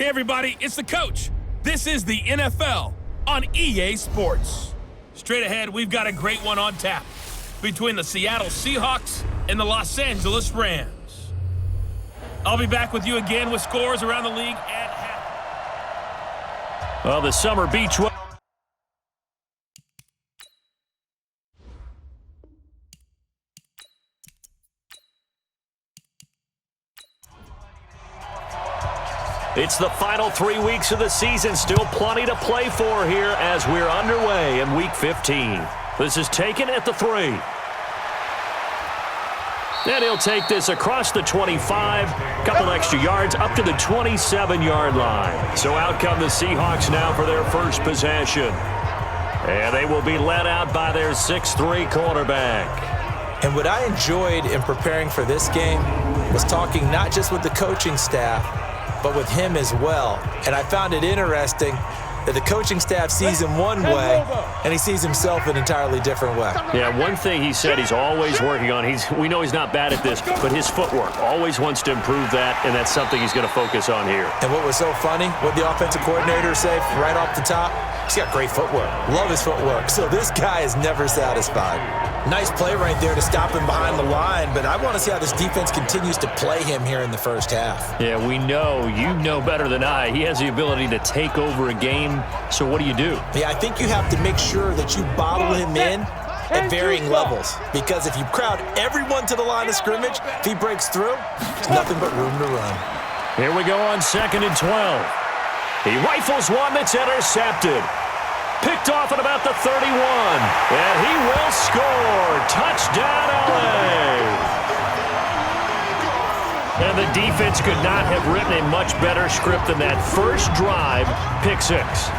Hey everybody, it's the coach. This is the NFL on EA Sports. Straight ahead, we've got a great one on tap between the Seattle Seahawks and the Los Angeles Rams. I'll be back with you again with scores around the league at half. Well, the summer beach. It's the final 3 weeks of the season. Still plenty to play for here as we're underway in Week 15. This is taken at the 3. And he'll take this across the 25. Couple extra yards up to the 27-yard line. So out come the Seahawks now for their first possession. And they will be led out by their 6'3 quarterback. And what I enjoyed in preparing for this game was talking not just with the coaching staff, but with him as well. And I found it interesting that the coaching staff sees him one way, and he sees himself an entirely different way. Yeah, one thing he said he's always working on, we know he's not bad at this, but his footwork, always wants to improve that, and that's something he's going to focus on here. And what was so funny, what the offensive coordinator say right off the top, he's got great footwork. Love his footwork. So this guy is never satisfied. Nice play right there to stop him behind the line, but I want to see how this defense continues to play him here in the first half. Yeah, we know, you know better than I, he has the ability to take over a game. So what do? Yeah, I think you have to make sure that you bottle him in at varying levels, because if you crowd everyone to the line of scrimmage, if he breaks through, there's nothing but room to run. Here we go on 2nd and 12. He rifles one that's intercepted. Picked off at about the 31. And he will score. Touchdown, LA. And the defense could not have written a much better script than that first drive, pick 6.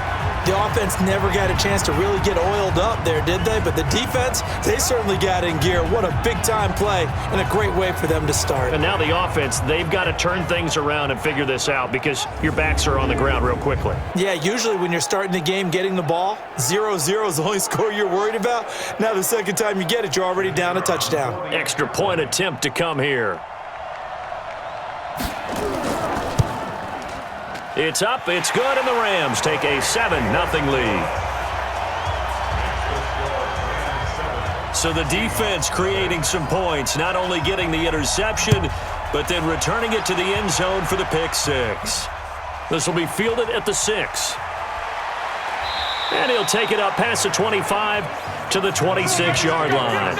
The offense never got a chance to really get oiled up there, did they? But the defense, they certainly got in gear. What a big-time play and a great way for them to start. And now the offense, they've got to turn things around and figure this out because your backs are on the ground real quickly. Yeah, usually when you're starting the game getting the ball, 0-0 is the only score you're worried about. Now the second time you get it, you're already down a touchdown. Extra point attempt to come here. It's up, it's good, and the Rams take a 7-0 lead. So the defense creating some points, not only getting the interception, but then returning it to the end zone for the pick 6. This will be fielded at the 6. And he'll take it up past the 25 to the 26-yard line.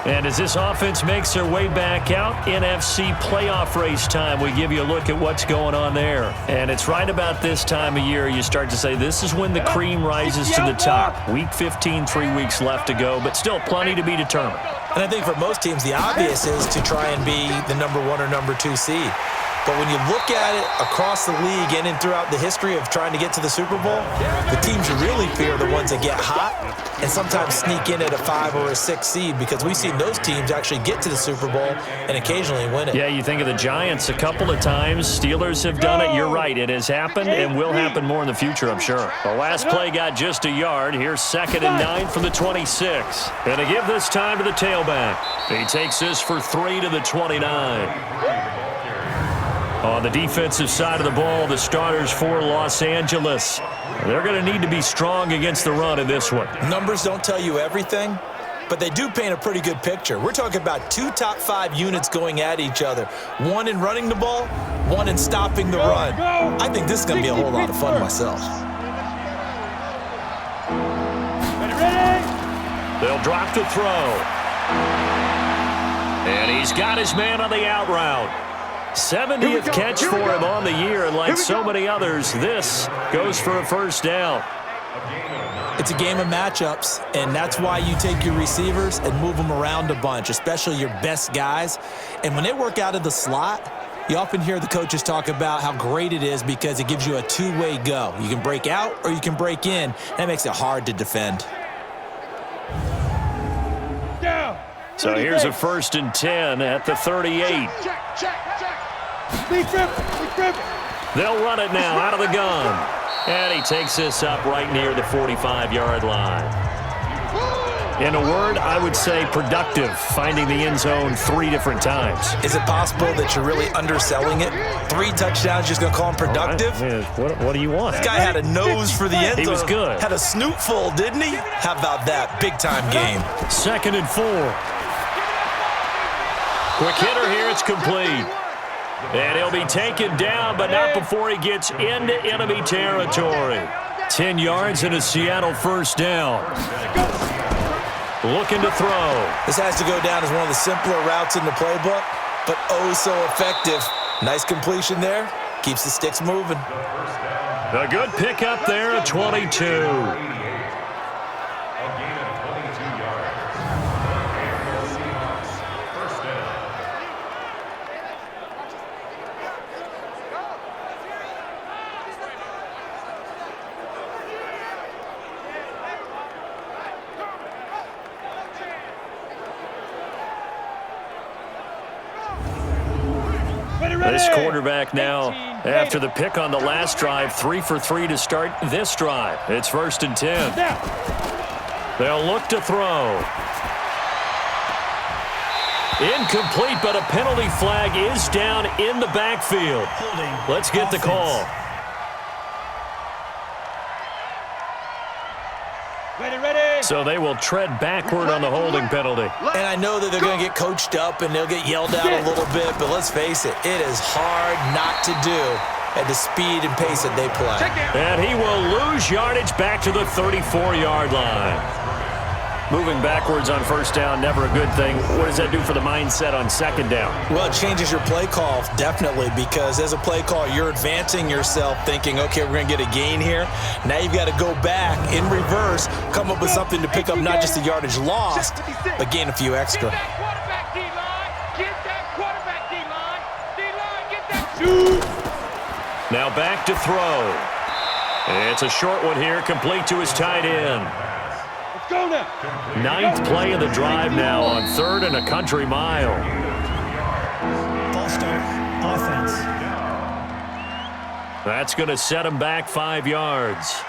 And as this offense makes their way back out, NFC playoff race time, we give you a look at what's going on there. And it's right about this time of year you start to say this is when the cream rises to the top. Week 15, 3 weeks left to go, but still plenty to be determined. And I think for most teams, the obvious is to try and be the number 1 or number 2 seed. But when you look at it across the league and throughout the history of trying to get to the Super Bowl, the teams you really fear are the ones that get hot and sometimes sneak in at a 5 or a 6 seed, because we've seen those teams actually get to the Super Bowl and occasionally win it. Yeah, you think of the Giants a couple of times. Steelers have done it. You're right. It has happened and will happen more in the future, I'm sure. The last play got just a yard. Here's 2nd and 9 from the 26. And to give this time to the tailback. He takes this for 3 to the 29. On the defensive side of the ball, the starters for Los Angeles. They're going to need to be strong against the run in this one. Numbers don't tell you everything, but they do paint a pretty good picture. We're talking about 2 top 5 units going at each other. One in running the ball, one in stopping the run. I think this is going to be a whole lot of fun myself. They'll drop the throw. And he's got his man on the out route. 70th catch for him on the year, and like so many others, this goes for a first down. It's a game of matchups, and that's why you take your receivers and move them around a bunch, especially your best guys. And when they work out of the slot, you often hear the coaches talk about how great it is because it gives you a two-way go. You can break out or you can break in. That makes it hard to defend. So here's a 1st and 10 at the 38. They'll run it now out of the gun. And he takes this up right near the 45-yard line. In a word, I would say productive, finding the end zone 3 different times. Is it possible that you're really underselling it? 3 touchdowns, just going to call him productive? What do you want? This guy had a nose for the end zone. He was good. Had a snoot full, didn't he? How about that? Big-time game. 2nd and 4. Quick hitter here, it's complete. And he'll be taken down, but not before he gets into enemy territory. 10 yards and a Seattle first down. Looking to throw. This has to go down as one of the simpler routes in the playbook, but oh so effective. Nice completion there. Keeps the sticks moving. A good pickup there at 22. This quarterback now, after the pick on the last drive, 3 for 3 to start this drive. It's 1st and 10. They'll look to throw. Incomplete, but a penalty flag is down in the backfield. Let's get the call. So they will tread backward on the holding penalty. And I know that they're going to get coached up and they'll get yelled at a little bit, but let's face it, it is hard not to do at the speed and pace that they play. And he will lose yardage back to the 34-yard line. Moving backwards on first down, never a good thing. What does that do for the mindset on 2nd down? Well, it changes your play call, definitely, because as a play call, you're advancing yourself thinking, okay, we're going to get a gain here. Now you've got to go back in reverse, come up with something to pick up not just the yardage lost, but gain a few extra. Now back to throw. It's a short one here, complete to his tight end. 9th play of the drive now on 3rd and a country mile. Ball start, offense. That's going to set him back 5 yards.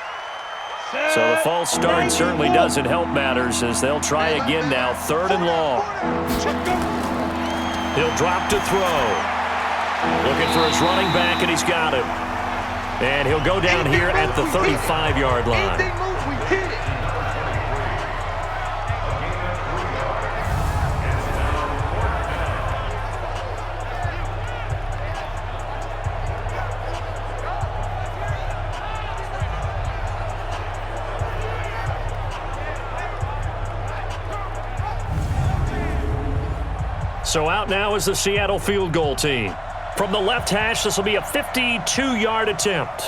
So the false start certainly doesn't help matters as they'll try again now, 3rd and long. He'll drop to throw. Looking for his running back, and he's got it. And he'll go down here at the 35-yard line. So out now is the Seattle field goal team. From the left hash, this will be a 52-yard attempt.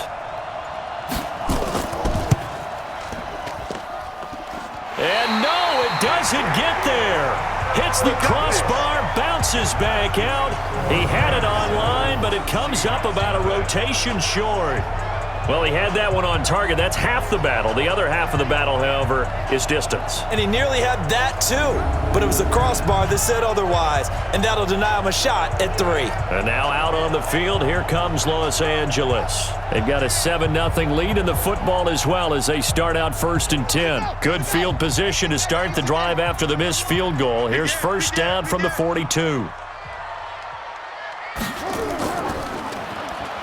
And no, it doesn't get there. Hits the crossbar, bounces back out. He had it online, but it comes up about a rotation short. Well, he had that one on target. That's half the battle. The other half of the battle, however, is distance. And he nearly had that too, but it was the crossbar that said otherwise, and that'll deny him a shot at 3. And now out on the field, here comes Los Angeles. They've got a 7-0 lead in the football as well as they start out 1st and 10. Good field position to start the drive after the missed field goal. Here's first down from the 42.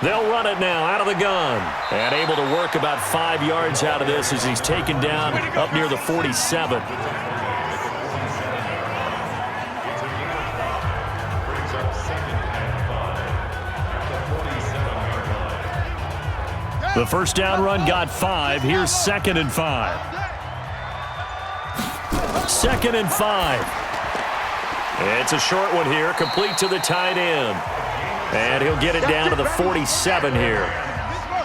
They'll run it now out of the gun. And able to work about 5 yards out of this as he's taken down up near the 47. The first down run got 5. Here's 2nd and 5. 2nd and 5. It's a short one here, complete to the tight end. And he'll get it down to the 47 here.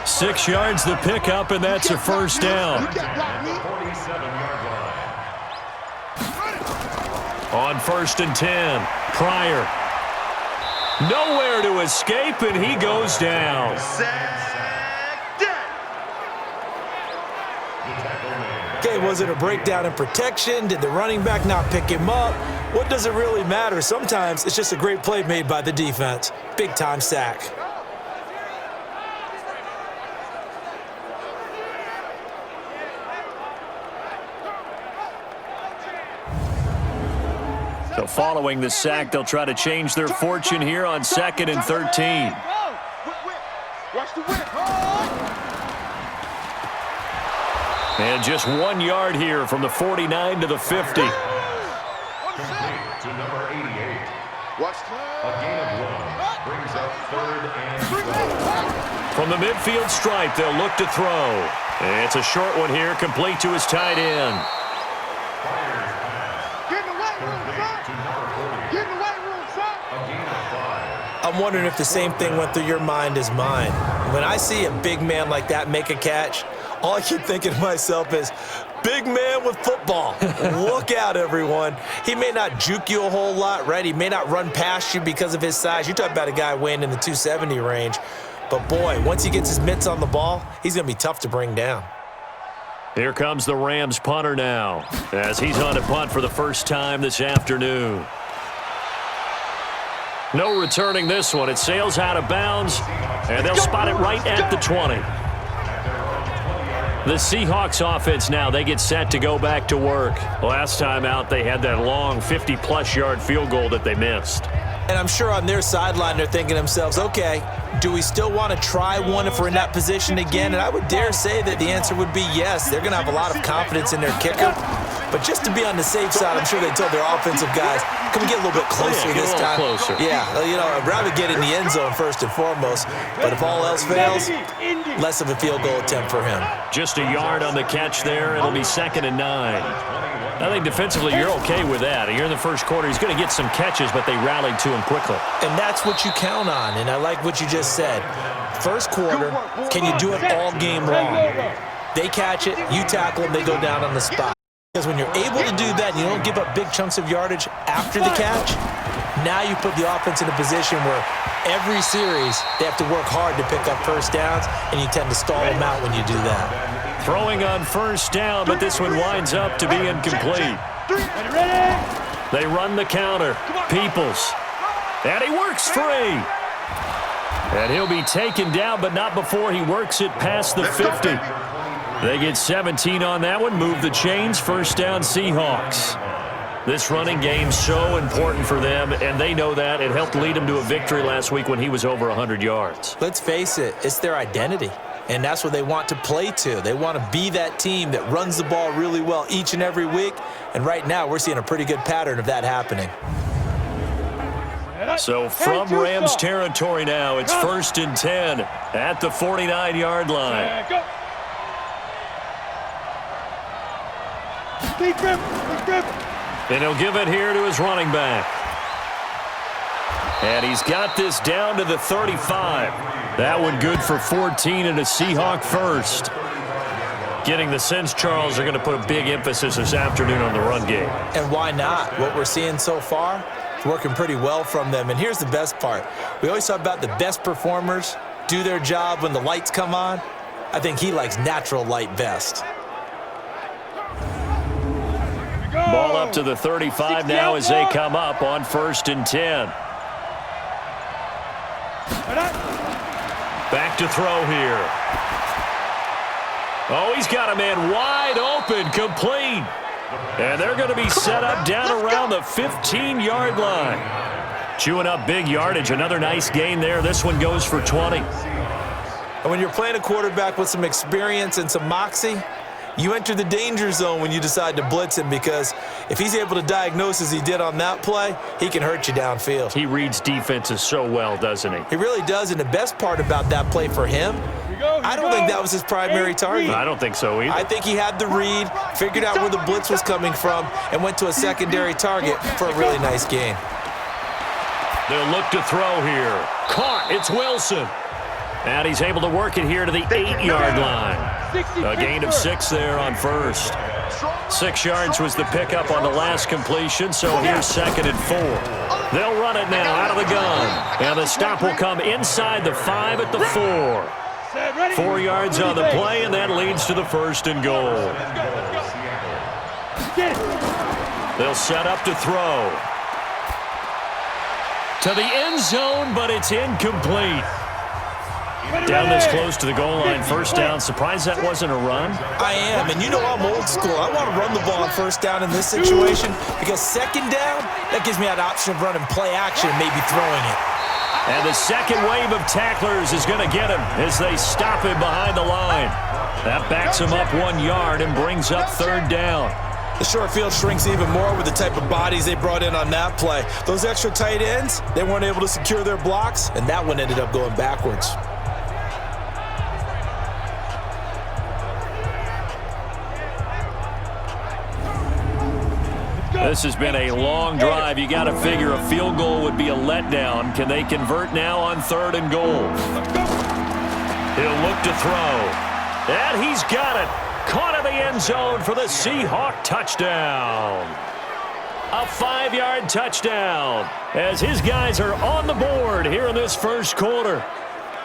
6 yards the pickup, and that's a first down. On 1st and 10, Pryor. Nowhere to escape, and he goes down. Okay, was it a breakdown in protection? Did the running back not pick him up? What does it really matter? Sometimes it's just a great play made by the defense. Big-time sack. So following the sack, they'll try to change their fortune here on 2nd and 13. And just 1 yard here from the 49 to the 50. Complete to number 88. A gain of 1 brings up 3rd and 12. From the midfield stripe, they'll look to throw. It's a short one here, complete to his tight end. I'm wondering if the same thing went through your mind as mine. When I see a big man like that make a catch, all I keep thinking to myself is, big man with football. Look out, everyone. He may not juke you a whole lot, right? He may not run past you because of his size. You're talking about a guy weighing in the 270 range. But, boy, once he gets his mitts on the ball, he's going to be tough to bring down. Here comes the Rams punter now, as he's on to punt for the first time this afternoon. No returning this one. It sails out of bounds, and they'll spot it right at the 20. The Seahawks offense now, they get set to go back to work. Last time out, they had that long 50-plus yard field goal that they missed. And I'm sure on their sideline, they're thinking to themselves, okay, do we still want to try one if we're in that position again? And I would dare say that the answer would be yes. They're going to have a lot of confidence in their kicker. But just to be on the safe side, I'm sure they told their offensive guys, can we get a little bit closer this time? Closer. Yeah, I'd rather get in the end zone first and foremost. But if all else fails, less of a field goal attempt for him. Just a yard on the catch there. It'll be 2nd and 9. I think defensively you're okay with that. Here in the first quarter, he's going to get some catches, but they rallied to him quickly. And that's what you count on, and I like what you just said. First quarter, can you do it all game long? They catch it, you tackle them, they go down on the spot. Because when you're able to do that and you don't give up big chunks of yardage after the catch, now you put the offense in a position where every series they have to work hard to pick up first downs, and you tend to stall them out when you do that. Throwing on first down, but this one winds up to be incomplete. They run the counter. Peoples. And he works free. And he'll be taken down, but not before he works it past the 50. They get 17 on that one, move the chains, first down Seahawks. This running game so important for them, and they know that. It helped lead them to a victory last week when he was over 100 yards. Let's face it, it's their identity, and that's what they want to play to. They want to be that team that runs the ball really well each and every week, and right now we're seeing a pretty good pattern of that happening. So from Rams territory now, it's 1st and 10 at the 49-yard line. And he'll give it here to his running back. And he's got this down to the 35. That one good for 14 and a Seahawk first. Getting the sense, Charles, are going to put a big emphasis this afternoon on the run game. And why not? What we're seeing so far, it's working pretty well from them. And here's the best part. We always talk about the best performers do their job when the lights come on. I think he likes natural light best. Ball up to the 35 now as they come up on 1st and 10. Back to throw here. Oh, he's got a man wide open, complete. And they're going to be set up down around the 15-yard line. Chewing up big yardage. Another nice gain there. This one goes for 20. And when you're playing a quarterback with some experience and some moxie, you enter the danger zone when you decide to blitz him, because if he's able to diagnose as he did on that play, he can hurt you downfield. He reads defenses so well, doesn't he? He really does, and the best part about that play for him, I don't think that was his primary target. I don't think so either. I think he had the read, figured out where the blitz was coming from, and went to a secondary target for a really nice gain. They'll look to throw here. Caught. It's Wilson. And he's able to work it here to the 8-yard line. A gain of 6 there on first. 6 yards was the pickup on the last completion, so here's 2nd and 4. They'll run it now out of the gun. And the stop will come inside the 5 at the 4. 4 yards on the play, and that leads to the 1st and goal. They'll set up to throw. To the end zone, but it's incomplete. Down this close to the goal line, first down. Surprised that wasn't a run? I am, and you know I'm old school. I want to run the ball on first down in this situation because second down, that gives me that option of running play action and maybe throwing it. And the second wave of tacklers is going to get him as they stop him behind the line. That backs him up 1 yard and brings up third down. The short field shrinks even more with the type of bodies they brought in on that play. Those extra tight ends, they weren't able to secure their blocks, and that one ended up going backwards. This has been a long drive. You got to figure a field goal would be a letdown. Can they convert now on 3rd and goal? He'll look to throw. And he's got it. Caught in the end zone for the Seahawk touchdown. A 5-yard touchdown as his guys are on the board here in this first quarter.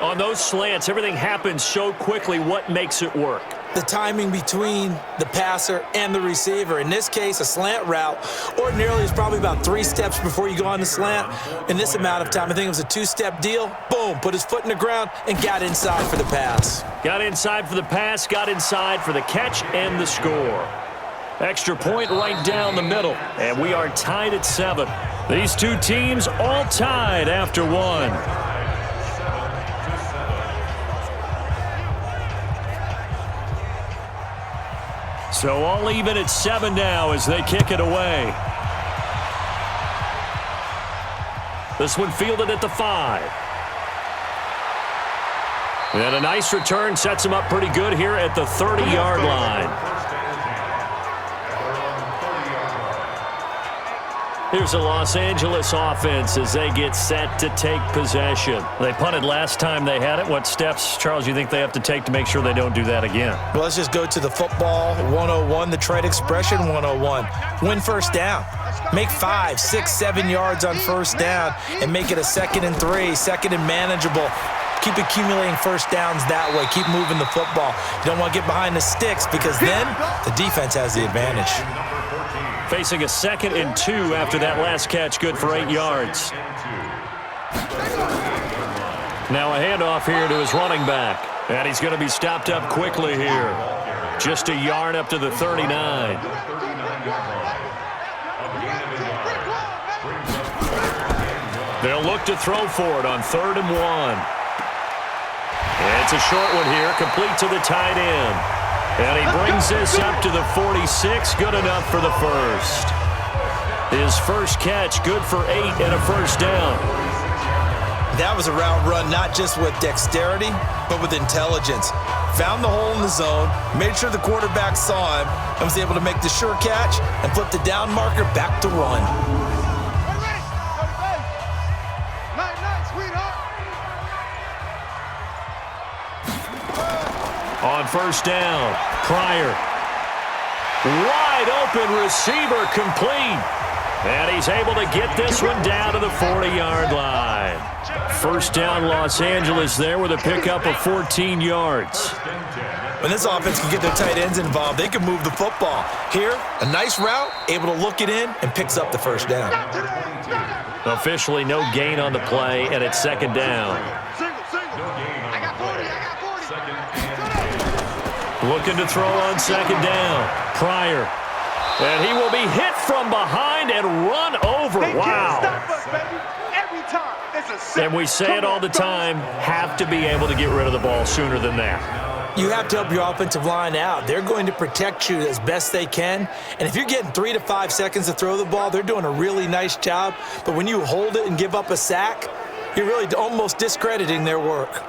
On those slants, everything happens so quickly. What makes it work? The timing between the passer and the receiver. In this case, a slant route ordinarily is probably about 3 steps before you go on the slant. In this amount of time, I think it was a 2-step deal. Boom, put his foot in the ground and got inside for the pass. Got inside for the pass, got inside for the catch and the score. Extra point right down the middle, and we are tied at 7. These two teams all tied after 1. So all even at 7 now as they kick it away. This one fielded at the 5. And a nice return sets him up pretty good here at the 30-yard line. Here's a Los Angeles offense as they get set to take possession. They punted last time they had it. What steps, Charles, you think they have to take to make sure they don't do that again? Well, let's just go to the football 101, the trade expression 101. Win first down. Make 5, 6, 7 yards on first down and make it a 2nd and 3, 2nd and manageable. Keep accumulating first downs that way. Keep moving the football. You don't want to get behind the sticks because then the defense has the advantage. Facing a 2nd and 2 after that last catch, good for 8 yards. Now a handoff here to his running back. And he's going to be stopped up quickly here. Just a yard up to the 39. They'll look to throw for it on 3rd and 1. It's a short one here, complete to the tight end. And he brings this up to the 46, good enough for the first. His first catch, good for 8 and a first down. That was a route run not just with dexterity, but with intelligence. Found the hole in the zone, made sure the quarterback saw him, and was able to make the sure catch and flip the down marker back to run. On first down, Pryor. Wide open receiver complete. And he's able to get this one down to the 40-yard line. First down, Los Angeles there with a pickup of 14 yards. When this offense can get their tight ends involved, they can move the football. Here, a nice route, able to look it in, and picks up the first down. Officially no gain on the play, and it's 2nd down. Looking to throw on 2nd down. Pryor. And he will be hit from behind and run over. Wow. And we say it all the time, have to be able to get rid of the ball sooner than that. You have to help your offensive line out. They're going to protect you as best they can. And if you're getting 3 to 5 seconds to throw the ball, they're doing a really nice job. But when you hold it and give up a sack, you're really almost discrediting their work.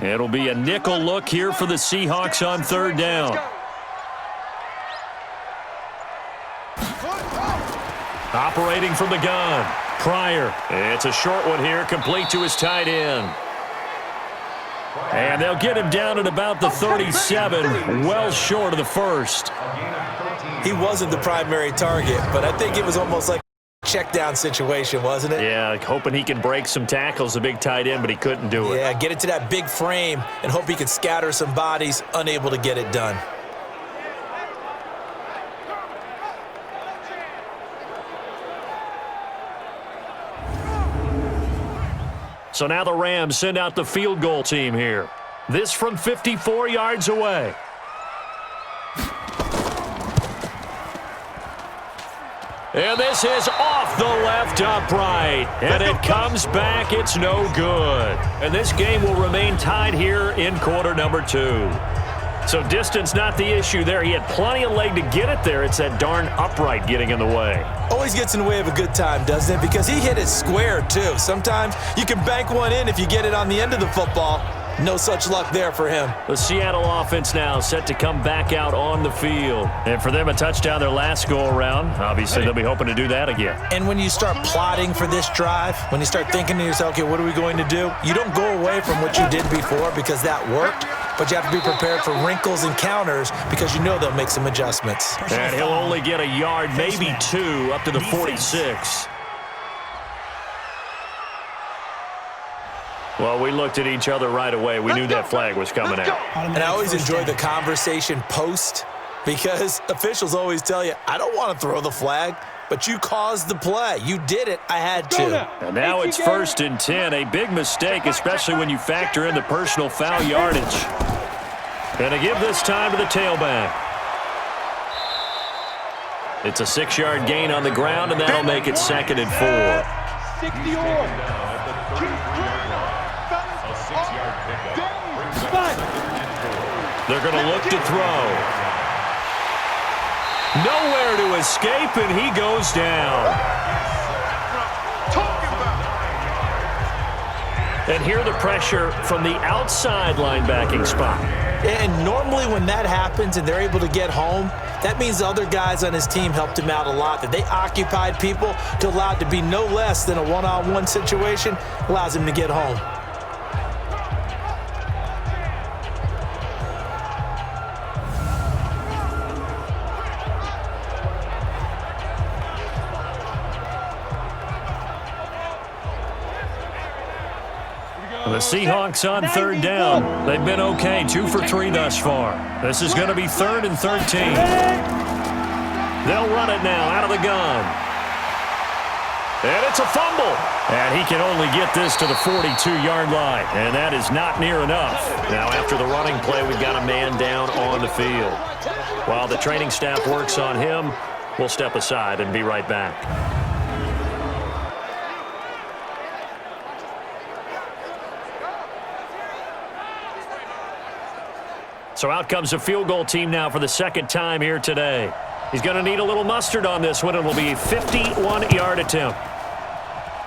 It'll be a nickel look here for the Seahawks on 3rd down. Operating from the gun, Pryor. It's a short one here, complete to his tight end. And they'll get him down at about the 37, well short of the first. He wasn't the primary target, but I think it was almost like check down situation, wasn't it? Yeah, hoping he can break some tackles, the big tight end, but he couldn't do it. Yeah, get it to that big frame and hope he can scatter some bodies, unable to get it done. So now the Rams send out the field goal team here. This from 54 yards away. And this is off the left upright. And it comes back. It's no good. And this game will remain tied here in quarter number 2. So distance not the issue there. He had plenty of leg to get it there. It's that darn upright getting in the way. Always gets in the way of a good time, doesn't it? Because he hit it square, too. Sometimes you can bank one in if you get it on the end of the football. No such luck there for him. The Seattle offense now set to come back out on the field. And for them, a touchdown their last go-around. Obviously, they'll be hoping to do that again. And when you start plotting for this drive, when you start thinking to yourself, okay, what are we going to do? You don't go away from what you did before because that worked, but you have to be prepared for wrinkles and counters because you know they'll make some adjustments. And he'll only get a yard, maybe 2, up to the 46. Well, we looked at each other right away. We knew that flag was coming out. And I always enjoy the conversation post because officials always tell you, I don't want to throw the flag, but you caused the play. You did it. I had to. And now it's 1st and 10. A big mistake, especially when you factor in the personal foul yardage. And to give this time to the tailback. It's a 6-yard gain on the ground, and that'll make it 2nd and 4. 60-yard. They're going to look to throw. Nowhere to escape, and he goes down. And here the pressure from the outside linebacking spot. And normally when that happens and they're able to get home, that means the other guys on his team helped him out a lot, that they occupied people to allow it to be no less than a one-on-one situation, allows him to get home. The Seahawks on 3rd down. They've been okay, 2 for 3 thus far. This is going to be 3rd and 13. They'll run it now out of the gun. And it's a fumble. And he can only get this to the 42-yard line. And that is not near enough. Now after the running play, we've got a man down on the field. While the training staff works on him, we'll step aside and be right back. So out comes the field goal team now for the 2nd time here today. He's going to need a little mustard on this one. It will be a 51-yard attempt.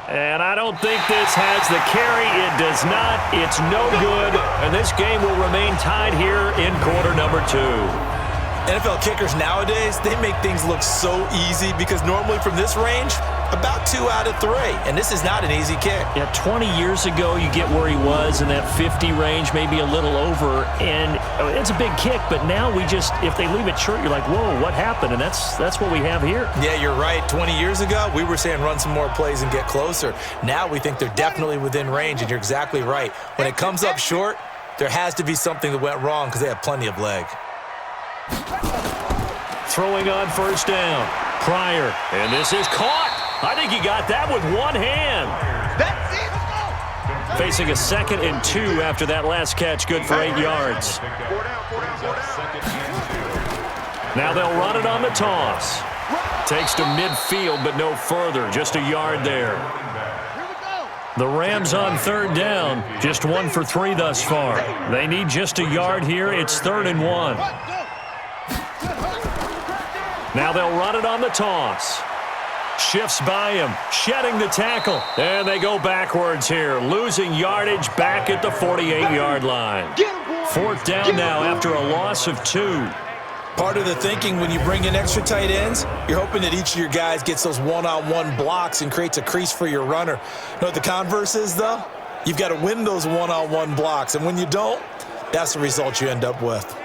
And I don't think this has the carry. It does not. It's no good. And this game will remain tied here in quarter number 2. NFL kickers nowadays, they make things look so easy because normally from this range, about 2 out of 3. And this is not an easy kick. Yeah, 20 years ago, you get where he was in that 50 range, maybe a little over. And it's a big kick, but now we just, if they leave it short, you're like, whoa, what happened? And that's what we have here. Yeah, you're right. 20 years ago, we were saying run some more plays and get closer. Now we think they're definitely within range, and you're exactly right. When it comes up short, there has to be something that went wrong because they have plenty of leg. Throwing on 1st down. Pryor. And this is caught. I think he got that with one hand. Facing a 2nd and 2 after that last catch. Good for 8 yards. Now they'll run it on the toss. Takes to midfield, but no further. Just a yard there. The Rams on 3rd down. Just 1 for 3 thus far. They need just a yard here. It's 3rd and 1. Now they'll run it on the toss. Shifts by him, shedding the tackle. And they go backwards here, losing yardage back at the 48-yard line. 4th down now after a loss of 2. Part of the thinking when you bring in extra tight ends, you're hoping that each of your guys gets those one-on-one blocks and creates a crease for your runner. You know what the converse is, though? You've got to win those one-on-one blocks, and when you don't, that's the result you end up with.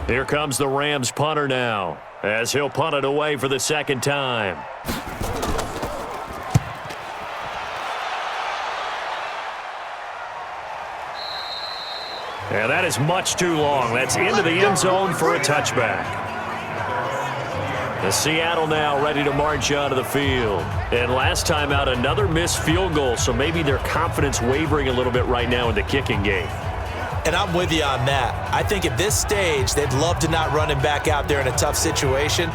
Here comes the Rams punter now. as he'll punt it away for the second time. And that is much too long. That's into the end zone for a touchback. The Seattle now ready to march out of the field. And last time out, another missed field goal, so maybe their confidence wavering a little bit right now in the kicking game. And I'm with you on that. I think at this stage, they'd love to not run him back out there in a tough situation.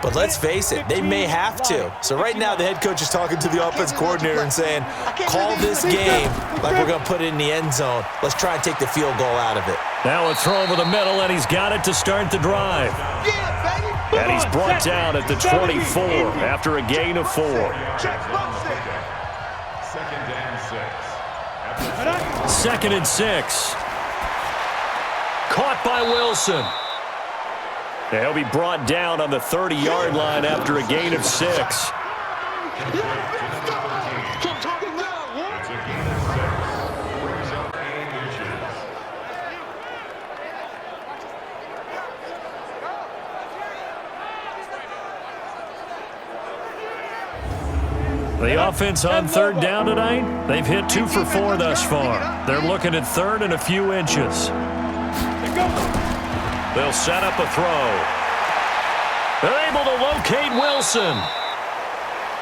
But let's face it, they may have to. So right now, the head coach is talking to the offense coordinator and saying, call this game like we're going to put it in the end zone. Let's try and take the field goal out of it. Now a throw over the middle, and he's got it to start the drive. And he's brought down at the 24 after a gain of 4. Second and 6. Caught by Wilson. And he'll be brought down on the 30-yard line after a gain of 6. The offense on third down tonight, they've hit 2 for 4 thus far. They're looking at third and a few inches. They'll set up a throw. They're able to locate Wilson.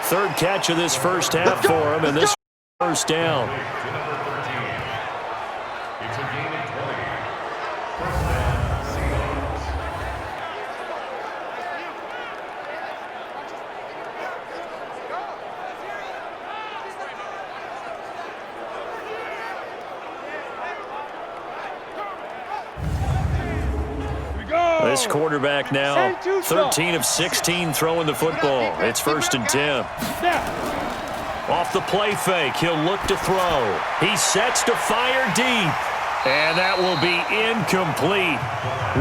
Third catch of this first half for him, and this first down. This quarterback now 13 of 16 throwing the football. It's 1st and 10. Off the play fake, he'll look to throw. He sets to fire deep. And that will be incomplete.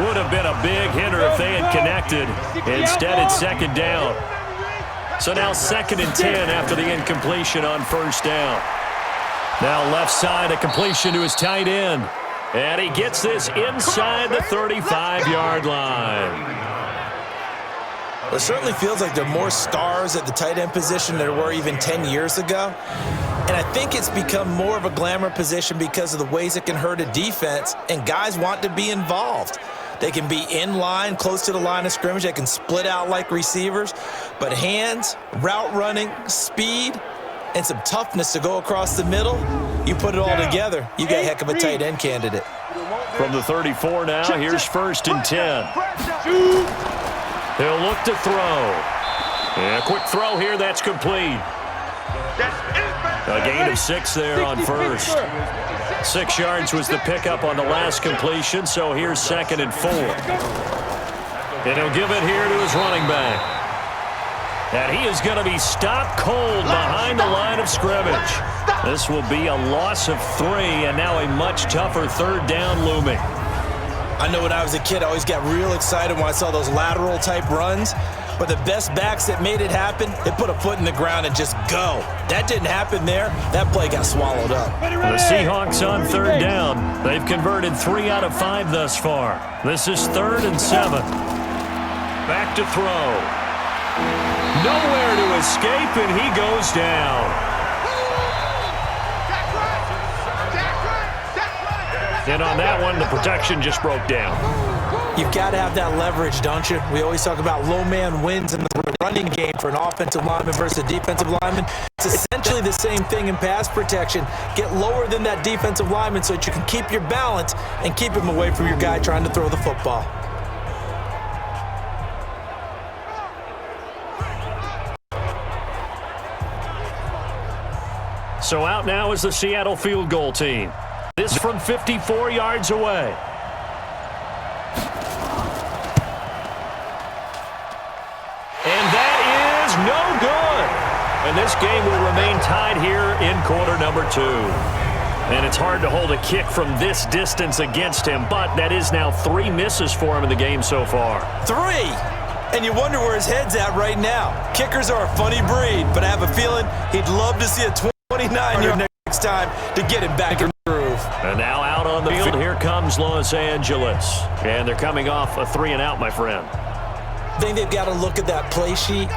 Would have been a big hitter if they had connected. Instead, it's second down. So now 2nd and 10 after the incompletion on first down. Now left side, a completion to his tight end. And he gets this inside the 35-yard line. Well, it certainly feels like there are more stars at the tight end position than there were even 10 years ago. And I think it's become more of a glamour position because of the ways it can hurt a defense, and guys want to be involved. They can be in line, close to the line of scrimmage. They can split out like receivers. But hands, route running, speed, and some toughness to go across the middle, you put it all together, you got a heck of a tight end candidate. From the 34 now, here's 1st and 10. He'll look to throw. And a quick throw here, that's complete. A gain of 6 there on first. 6 yards was the pickup on the last completion, so here's 2nd and 4. And he'll give it here to his running back. And he is going to be stopped cold behind the line of scrimmage. This will be a loss of 3, and now a much tougher third down looming. I know when I was a kid, I always got real excited when I saw those lateral-type runs. But the best backs that made it happen, they put a foot in the ground and just go. That didn't happen there. That play got swallowed up. The Seahawks on third down. They've converted 3 out of 5 thus far. This is 3rd and 7. Back to throw. Nowhere to escape, and he goes down. And on that one, the protection just broke down. You've got to have that leverage, don't you? We always talk about low man wins in the running game for an offensive lineman versus a defensive lineman. It's essentially the same thing in pass protection. Get lower than that defensive lineman so that you can keep your balance and keep him away from your guy trying to throw the football. So out now is the Seattle field goal team. This from 54 yards away. And that is no good. And this game will remain tied here in quarter number 2. And it's hard to hold a kick from this distance against him, but that is now 3 misses for him in the game so far. 3! And you wonder where his head's at right now. Kickers are a funny breed, but I have a feeling he'd love to see a 29-yard next time to get him back in the groove. And now out on the field, here comes Los Angeles. And they're coming off a 3-and-out, my friend. I think they've got to look at that play sheet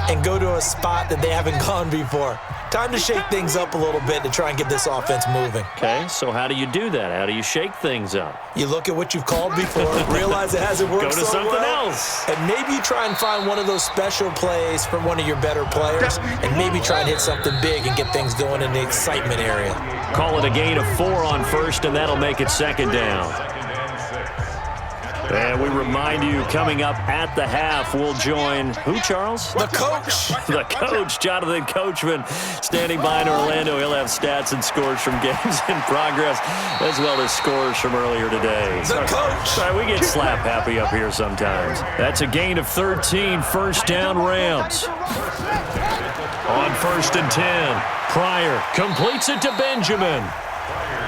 and go to a spot that they haven't gone before. Time to shake things up a little bit to try and get this offense moving. Okay, so how do you do that? How do you shake things up? You look at what you've called before, realize it hasn't worked Go to so something well, else. and maybe try and find one of those special plays from one of your better players, and maybe try and hit something big and get things going in the excitement area. Call it a gain of 4 on first, and that'll make it second down. And we remind you, coming up at the half, we'll join who, Charles? The coach. The coach, Jonathan Coachman, standing by in Orlando. He'll have stats and scores from games in progress, as well as scores from earlier today. The coach. Sorry, we get slap happy up here sometimes. That's a gain of 13, first down Rams. On 1st and 10, Pryor completes it to Benjamin.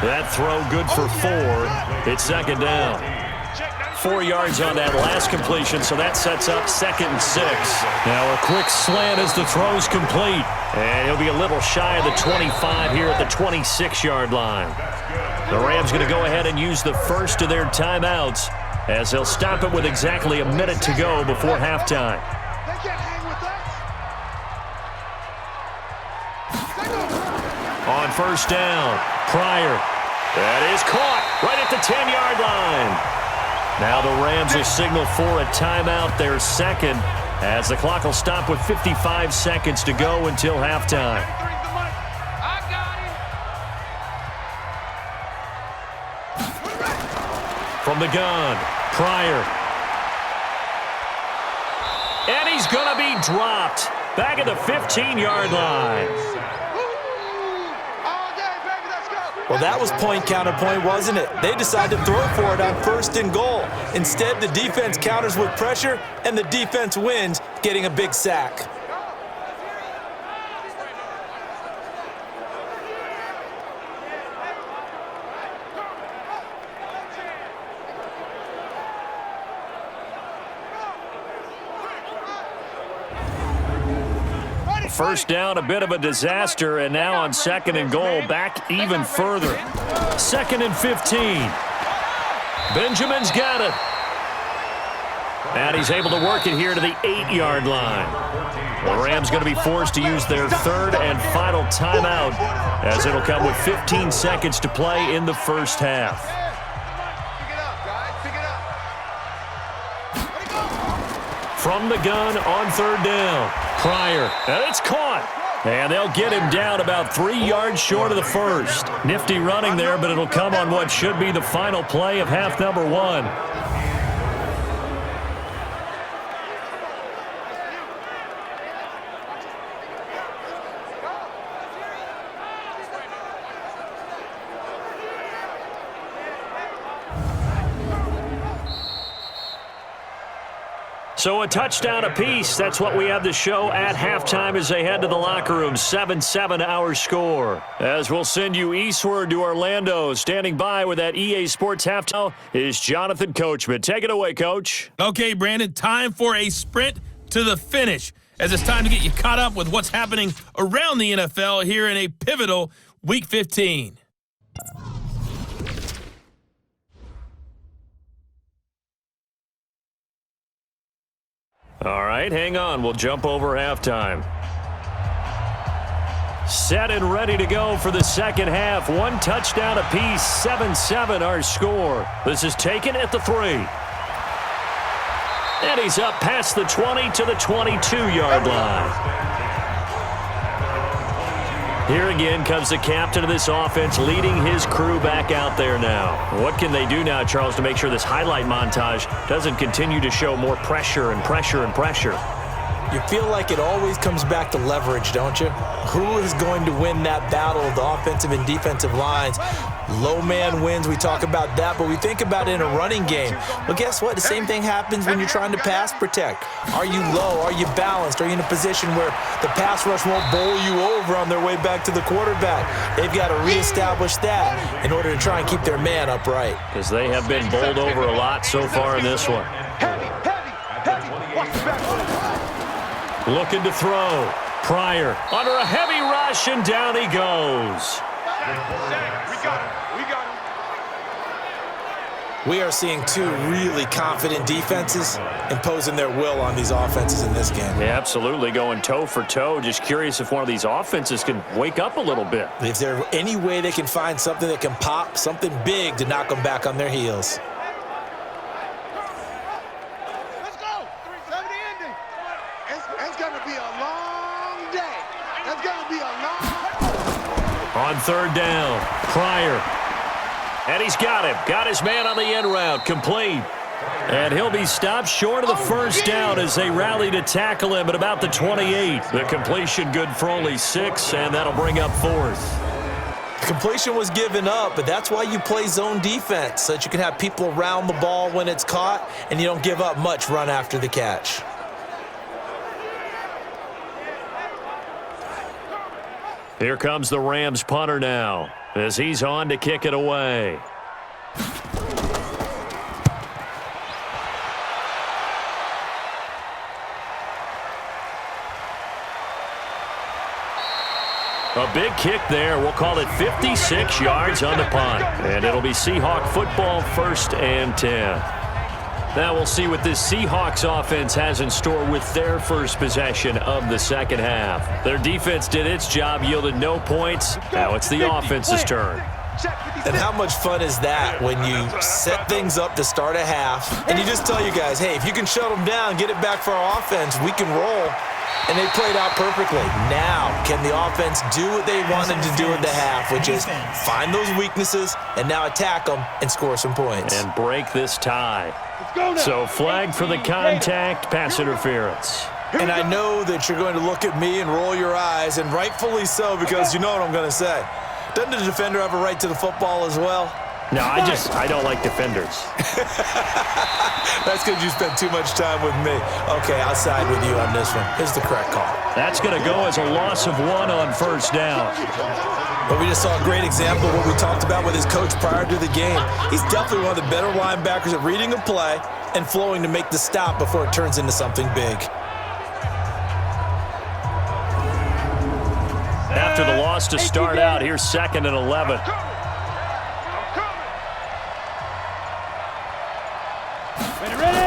That throw good for 4. It's second down. 4 yards on that last completion, so that sets up 2nd and 6. Now a quick slant as the throw's complete. And he'll be a little shy of the 25 here at the 26-yard line. The Rams going to go ahead and use the first of their timeouts as they'll stop it with exactly a minute to go before halftime. On 1st down, Pryor. That is caught right at the 10-yard line. Now the Rams will signal for a timeout, their second, as the clock will stop with 55 seconds to go until halftime. From the gun, Pryor. And he's going to be dropped back at the 15-yard line. Well, that was point counterpoint, wasn't it? They decided to throw for it on 1st and goal. Instead, the defense counters with pressure, and the defense wins, getting a big sack. First down, a bit of a disaster, and now on 2nd and goal, back even further. 2nd and 15. Benjamin's got it. And he's able to work it here to the 8-yard line. The Rams going to be forced to use their 3rd and final timeout, as it'll come with 15 seconds to play in the first half. From the gun on 3rd down, Pryor, and it's caught. And they'll get him down about 3 yards short of the first. Nifty running there, but it'll come on what should be the final play of half number 1. So a touchdown apiece. That's what we have to show at halftime as they head to the locker room. 7-7 our score. As we'll send you eastward to Orlando. Standing by with that EA Sports halftime is Jonathan Coachman. Take it away, Coach. Okay, Brandon, time for a sprint to the finish, as it's time to get you caught up with what's happening around the NFL here in a pivotal Week 15. All right, hang on. We'll jump over halftime. Set and ready to go for the second half. 1 touchdown apiece, 7-7 our score. This is taken at the 3. And he's up past the 20 to the 22-yard line. Here again comes the captain of this offense, leading his crew back out there now. What can they do now, Charles, to make sure this highlight montage doesn't continue to show more pressure and pressure and pressure? You feel like it always comes back to leverage, don't you? Who is going to win that battle of the offensive and defensive lines? Low man wins. We talk about that, but we think about it in a running game. Well, guess what? The same thing happens when you're trying to pass protect. Are you low? Are you balanced? Are you in a position where the pass rush won't bowl you over on their way back to the quarterback? They've got to reestablish that in order to try and keep their man upright. Because they have been bowled over a lot so far in this one. Looking to throw. Pryor under a heavy rush, and down he goes. We are seeing two really confident defenses imposing their will on these offenses in this game. Yeah, absolutely, going toe for toe. Just curious if one of these offenses can wake up a little bit. Is there any way they can find something that can pop, something big to knock them back on their heels? Let's go. 370 ending. It's going to be a long day. It's going to be a long. On third down, Pryor. And he's got him. Got his man on the end route. Complete. And he'll be stopped short of the first down as they rally to tackle him at about the 28. The completion good for only 6, and that'll bring up 4th. The completion was given up, but that's why you play zone defense, so that you can have people around the ball when it's caught, and you don't give up much run after the catch. Here comes the Rams punter now as he's on to kick it away. A big kick there. We'll call it 56 yards on the punt. And it'll be Seahawk football, 1st and 10. Now we'll see what this Seahawks offense has in store with their first possession of the second half. Their defense did its job, yielded no points. Now it's the offense's turn. And how much fun is that when you set things up to start a half, and you just tell you guys, hey, if you can shut them down, get it back for our offense, we can roll. And they played out perfectly. Now, can the offense do what they wanted to do at the half, which is find those weaknesses and now attack them and score some points. And break this tie. So flag for the contact, pass interference. And I know that you're going to look at me and roll your eyes, and rightfully so, because you know what I'm going to say. Doesn't the defender have a right to the football as well? No, I don't like defenders. That's because you spent too much time with me. Okay, I'll side with you on this one. Here's the correct call. That's going to go as a loss of 1 on first down. But we just saw a great example of what we talked about with his coach prior to the game. He's definitely one of the better linebackers at reading a play and flowing to make the stop before it turns into something big. After the loss to start out, here's 2nd and 11.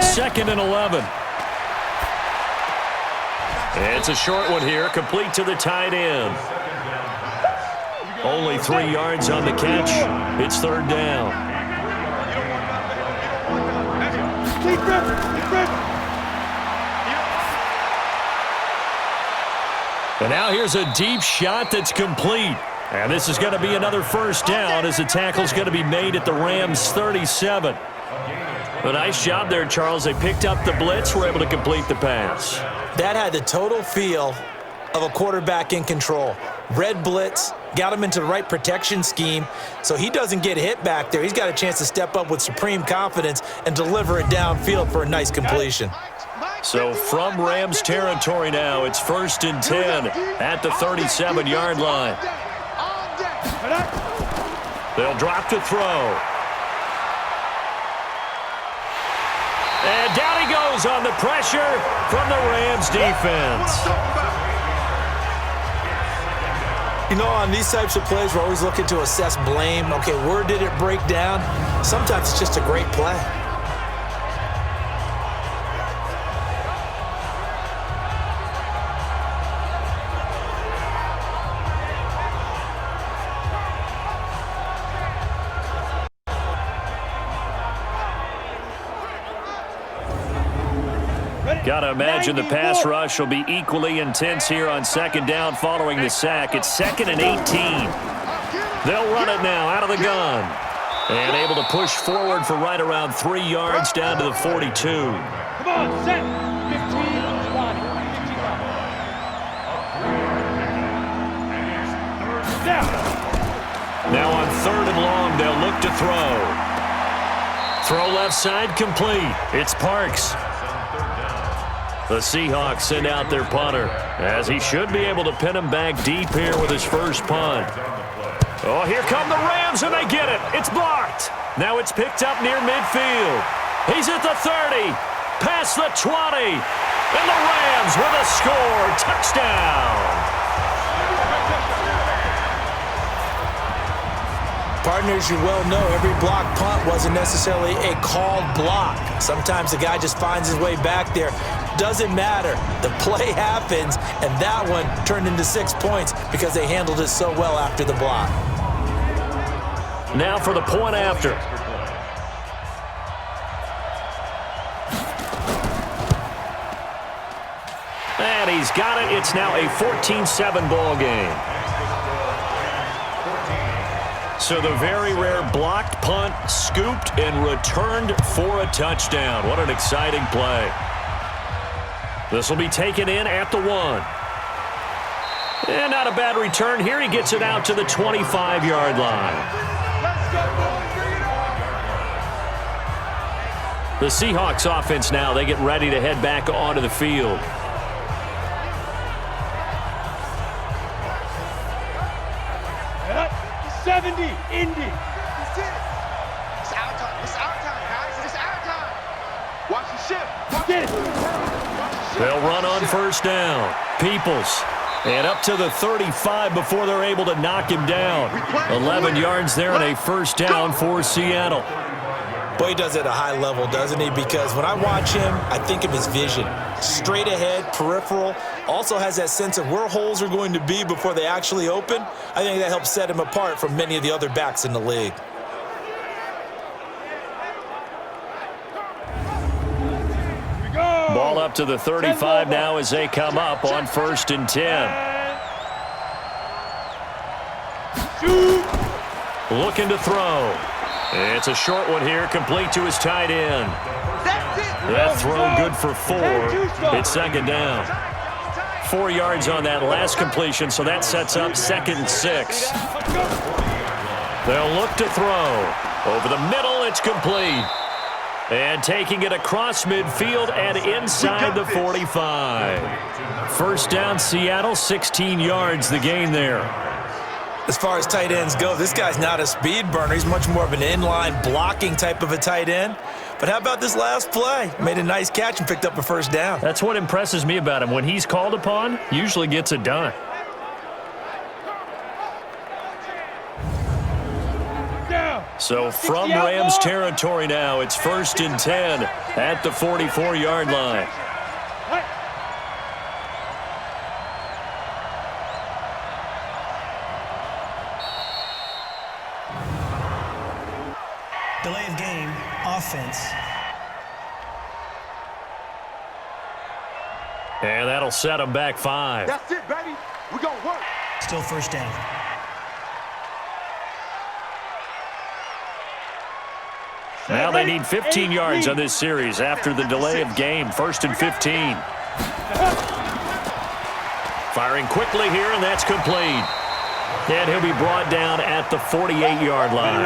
Second and 11. It's a short one here, complete to the tight end. Only 3 yards on the catch. It's 3rd down. And now here's a deep shot that's complete. And this is going to be another first down as the tackle's going to be made at the Rams' 37. A nice job there, Charles. They picked up the blitz, were able to complete the pass. That had the total feel of a quarterback in control. Red blitz, got him into the right protection scheme, so he doesn't get hit back there. He's got a chance to step up with supreme confidence and deliver it downfield for a nice completion. So from Rams territory now, it's 1st and 10 at the 37-yard line. They'll drop to throw. And down he goes on the pressure from the Rams defense. You know, on these types of plays, we're always looking to assess blame. Okay, where did it break down? Sometimes it's just a great play. Got to imagine the pass rush will be equally intense here on 2nd down following the sack. It's 2nd and 18. They'll run it now out of the gun. And able to push forward for right around 3 yards down to the 42. Come on, set. 15, 20. Now on 3rd and long, they'll look to throw. Throw left side complete. It's Parks. The Seahawks send out their punter, as he should be able to pin him back deep here with his first punt. Oh, here come the Rams, and they get it. It's blocked. Now it's picked up near midfield. He's at the 30, past the 20, and the Rams with a score. Touchdown. Gardner, as you well know, every block punt wasn't necessarily a called block. Sometimes the guy just finds his way back there. Doesn't matter. The play happens, and that one turned into 6 points because they handled it so well after the block. Now for the point after. And he's got it. It's now a 14-7 ball game. So the very rare blocked punt, scooped, and returned for a touchdown. What an exciting play. This will be taken in at the 1. And not a bad return here. He gets it out to the 25-yard line. The Seahawks offense now, they get ready to head back onto the field. Yep. 70, Indy. It's our time. It's our time, guys. It's our time. Watch the shift. Get it. They'll run on first down. Peoples. And up to the 35 before they're able to knock him down. 11 yards there and a first down for Seattle. Boy, he does it at a high level, doesn't he? Because when I watch him, I think of his vision. Straight ahead, peripheral. Also has that sense of where holes are going to be before they actually open. I think that helps set him apart from many of the other backs in the league. Ball up to the 35 now as they come up on 1st and 10. Looking to throw. It's a short one here, complete to his tight end. That throw good for 4. It's 2nd down. 4 yards on that last completion, so that sets up 2nd and 6. They'll look to throw. Over the middle, it's complete. And taking it across midfield and inside the 45. First down, Seattle, 16 yards the gain there. As far as tight ends go, this guy's not a speed burner. He's much more of an inline blocking type of a tight end. But how about this last play? Made a nice catch and picked up a first down. That's what impresses me about him. When he's called upon, usually gets it done. So from Rams territory now, it's 1st and 10 at the 44-yard line. Delay of game, offense. And that'll set him back 5. That's it, baby. We're going to work. Still first down. Now they need 15 yards on this series after the delay of game. 1st and 15. Firing quickly here, and that's complete. And he'll be brought down at the 48-yard line.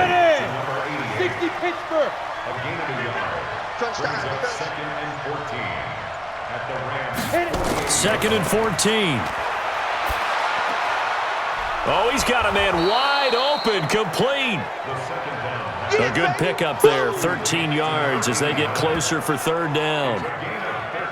60 Pittsburgh. A gain of a yard. Brings up 2nd and 14 at the Rams. 2nd and 14. Oh, he's got a man wide open, complete. The 2nd down. A good pickup there, 13 yards as they get closer for 3rd down.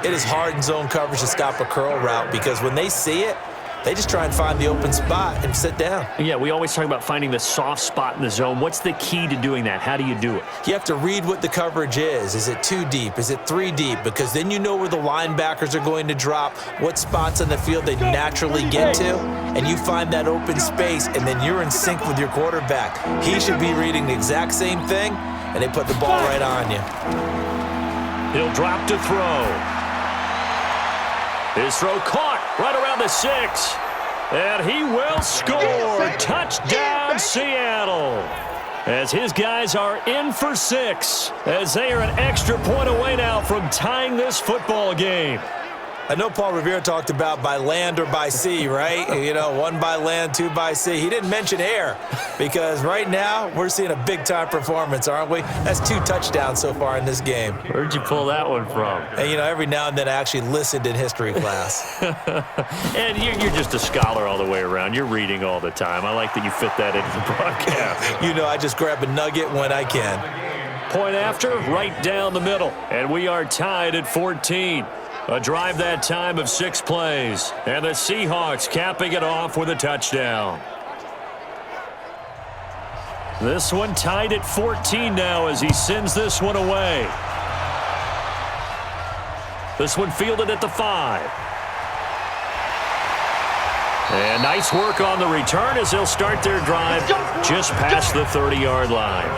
It is hard in zone coverage to stop a curl route because when they see it, they just try and find the open spot and sit down. Yeah, we always talk about finding the soft spot in the zone. What's the key to doing that? How do you do it? You have to read what the coverage is. Is it 2 deep? Is it 3 deep? Because then you know where the linebackers are going to drop, what spots on the field they naturally get to, and you find that open space, and then you're in sync with your quarterback. He should be reading the exact same thing, and they put the ball right on you. He'll drop to throw. His throw caught right around the 6. And he will score. Touchdown, Seattle. As his guys are in for 6. As they are an extra point away now from tying this football game. I know Paul Revere talked about by land or by sea, right? You know, 1 by land, 2 by sea. He didn't mention air because right now we're seeing a big-time performance, aren't we? That's 2 touchdowns so far in this game. Where'd you pull that one from? And, you know, every now and then I actually listened in history class. And you're just a scholar all the way around. You're reading all the time. I like that you fit that into the broadcast. You know, I just grab a nugget when I can. Point after, right down the middle. And we are tied at 14. A drive that time of 6 plays. And the Seahawks capping it off with a touchdown. This one tied at 14 now as he sends this one away. This one fielded at the 5. And nice work on the return as they'll start their drive just past the 30-yard line.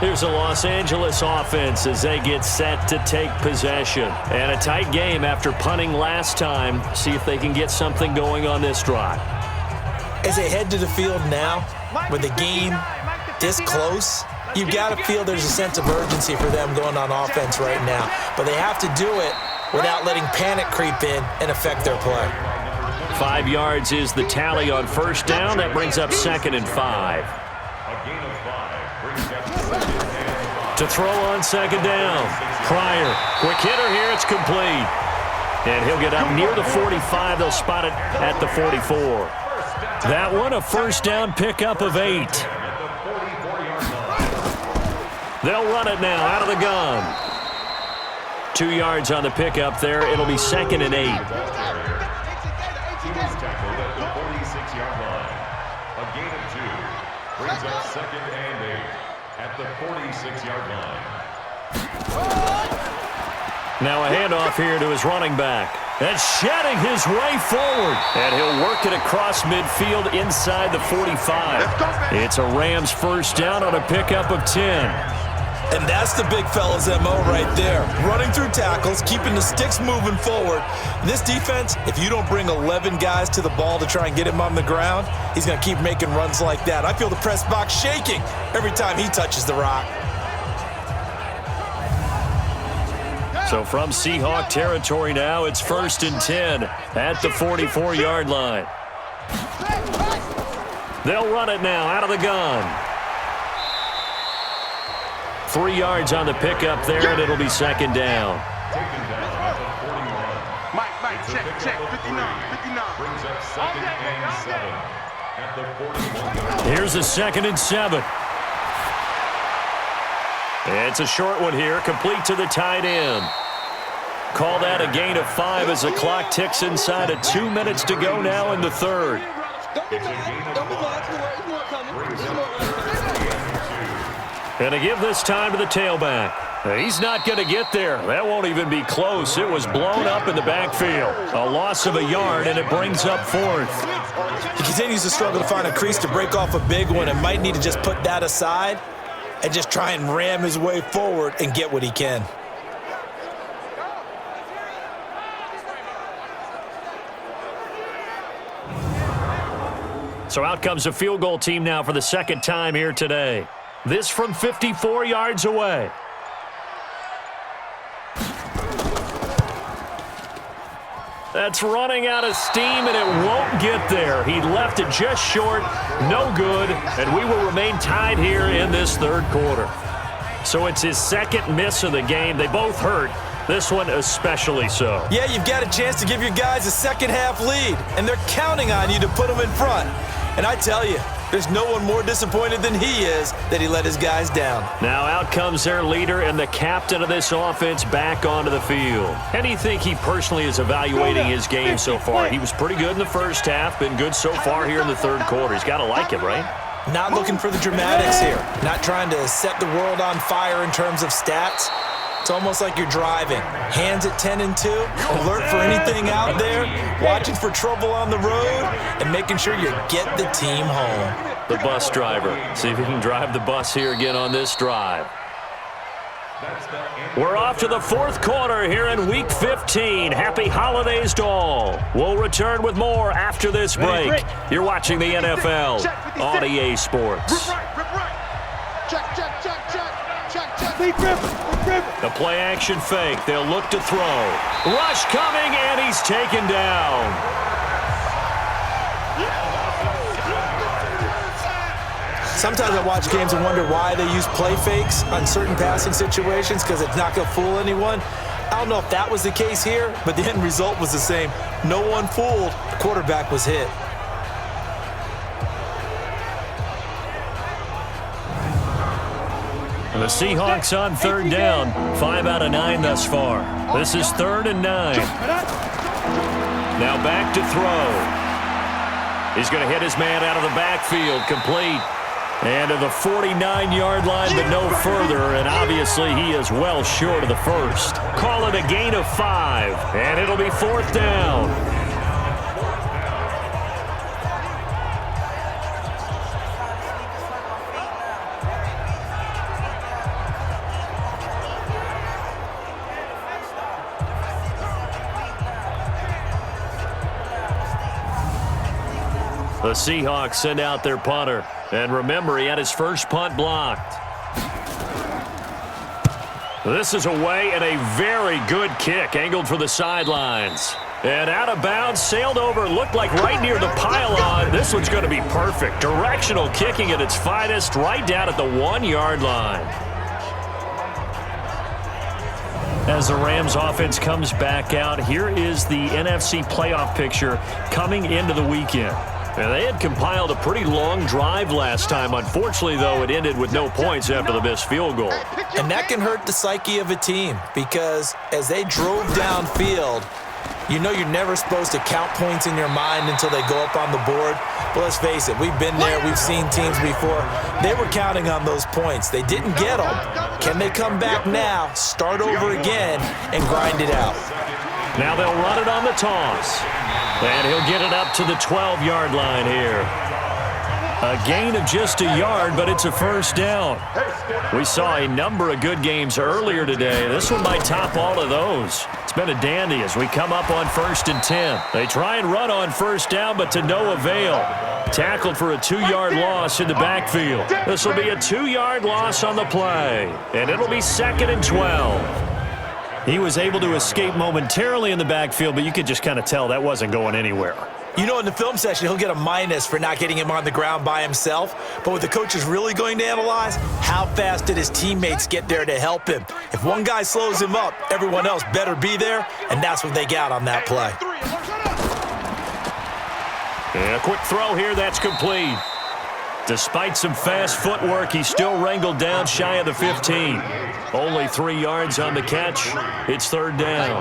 Here's the Los Angeles offense as they get set to take possession. And a tight game after punting last time. See if they can get something going on this drive. As they head to the field now, with the game this close, you've got to feel there's a sense of urgency for them going on offense right now. But they have to do it without letting panic creep in and affect their play. 5 yards is the tally on first down. That brings up 2nd and 5. To throw on 2nd down. Pryor, quick hitter here, it's complete. And he'll get up near the 45. They'll spot it at the 44. That one a first down pickup of 8. They'll run it now out of the gun. 2 yards on the pickup there. It'll be 2nd and 8. Tackled at the 46-yard line. A gain of 2 brings up 2nd and 8 at the 46-yard line. Now a handoff here to his running back. And shedding his way forward. And he'll work it across midfield inside the 45. It's a Rams first down on a pickup of 10. And that's the big fella's MO right there. Running through tackles, keeping the sticks moving forward. This defense, if you don't bring 11 guys to the ball to try and get him on the ground, he's going to keep making runs like that. I feel the press box shaking every time he touches the rock. So from Seahawk territory now, it's 1st and 10 at the 44-yard line. They'll run it now out of the gun. 3 yards on the pickup there, and it'll be 2nd down. Mike, check, 59. Brings up 2nd and 7 at the 41. Here's a 2nd and 7. It's a short one here, complete to the tight end. Call that a gain of 5 as the clock ticks inside of 2 minutes to go now in the 3rd. And to give this time to the tailback. He's not going to get there. That won't even be close. It was blown up in the backfield. A loss of a yard, and it brings up 4th. He continues to struggle to find a crease to break off a big one and might need to just put that aside and just try and ram his way forward and get what he can. So out comes a field goal team now for the 2nd time here today. This from 54 yards away. That's running out of steam, and it won't get there. He left it just short, no good, and we will remain tied here in this 3rd quarter. So it's his 2nd miss of the game. They both hurt. This one especially so. Yeah, you've got a chance to give your guys a second-half lead, and they're counting on you to put them in front. And I tell you, there's no one more disappointed than he is that he let his guys down. Now out comes their leader and the captain of this offense back onto the field. How do you think he personally is evaluating his game so far? He was pretty good in the first half, been good so far here in the 3rd quarter. He's got to like it, right? Not looking for the dramatics here. Not trying to set the world on fire in terms of stats. It's almost like you're driving. Hands at 10 and 2, alert for anything out there, watching for trouble on the road, and making sure you get the team home. The bus driver. See if he can drive the bus here again on this drive. We're off to the 4th quarter here in Week 15. Happy holidays to all. We'll return with more after this break. You're watching the NFL on EA Sports. The play-action fake. They'll look to throw. Rush coming, and he's taken down. Sometimes I watch games and wonder why they use play fakes on certain passing situations because it's not going to fool anyone. I don't know if that was the case here, but the end result was the same. No one fooled. The quarterback was hit. And the Seahawks on 3rd down. 5 out of 9 thus far. This is 3rd and 9. Now back to throw. He's going to hit his man out of the backfield, complete. And to the 49-yard line, but no further, and obviously he is well short of the first. Call it a gain of 5, and it'll be 4th down. The Seahawks send out their punter. And remember, he had his first punt blocked. This is away and a very good kick, angled for the sidelines. And out of bounds, sailed over, looked like right near the pylon. This one's going to be perfect. Directional kicking at its finest, right down at the 1-yard line. As the Rams offense comes back out, here is the NFC playoff picture coming into the weekend. And they had compiled a pretty long drive last time. Unfortunately, though, it ended with no points after the missed field goal. And that can hurt the psyche of a team because as they drove downfield, you know you're never supposed to count points in your mind until they go up on the board. But let's face it, we've been there. We've seen teams before. They were counting on those points. They didn't get them. Can they come back now, start over again, and grind it out? Now they'll run it on the toss. And he'll get it up to the 12-yard line here. A gain of just a yard, but it's a first down. We saw a number of good games earlier today. This one might top all of those. It's been a dandy as we come up on 1st and 10. They try and run on first down, but to no avail. Tackled for a 2-yard loss in the backfield. This will be a 2-yard loss on the play. And it'll be 2nd and 12. He was able to escape momentarily in the backfield, but you could just kind of tell that wasn't going anywhere. You know, in the film session, he'll get a minus for not getting him on the ground by himself. But what the coach is really going to analyze, how fast did his teammates get there to help him? If one guy slows him up, everyone else better be there, and that's what they got on that play. And a quick throw here, that's complete. Despite some fast footwork, he still wrangled down shy of the 15. Only 3 yards on the catch. It's 3rd down.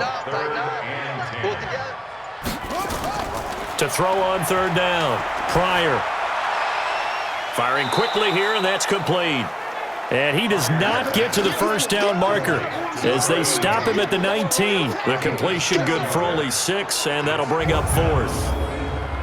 To throw on 3rd down. Pryor. Firing quickly here, and that's complete. And he does not get to the first down marker as they stop him at the 19. The completion good for only 6, and that'll bring up 4th.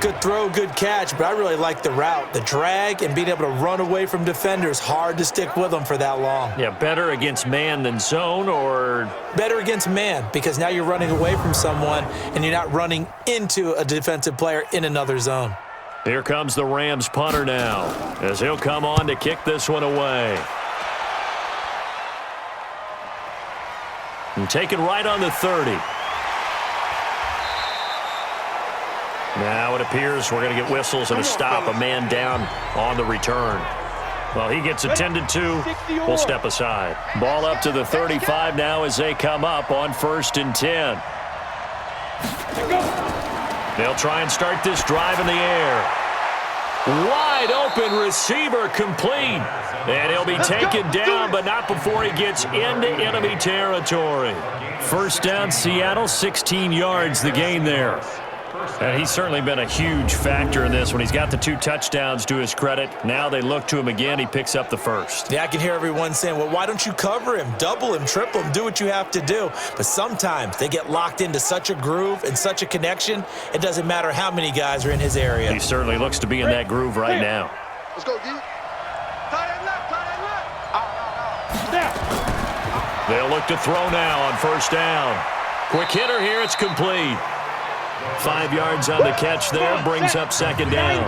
Good throw, good catch, but I really like the route. The drag and being able to run away from defenders, hard to stick with them for that long. Yeah, better against man than zone, or? Better against man, because now you're running away from someone and you're not running into a defensive player in another zone. Here comes the Rams punter now, as he'll come on to kick this one away. And taken right on the 30. Now it appears we're going to get whistles and a stop, a man down on the return. Well, he gets attended to. We'll step aside. Ball up to the 35 now as they come up on 1st and 10. They'll try and start this drive in the air. Wide open receiver complete. And he'll be taken down, but not before he gets into enemy territory. First down, Seattle, 16 yards the gain there. And he's certainly been a huge factor in this when he's got the 2 touchdowns to his credit. Now they look to him again. He picks up the first. Yeah, I can hear everyone saying, well, why don't you cover him, double him, triple him, do what you have to do. But sometimes they get locked into such a groove and such a connection, it doesn't matter how many guys are in his area. He certainly looks to be in that groove right now. Let's go, D. Tie that left. They'll look to throw now on first down. Quick hitter here. It's complete. 5 yards on the catch there, brings up 2nd down.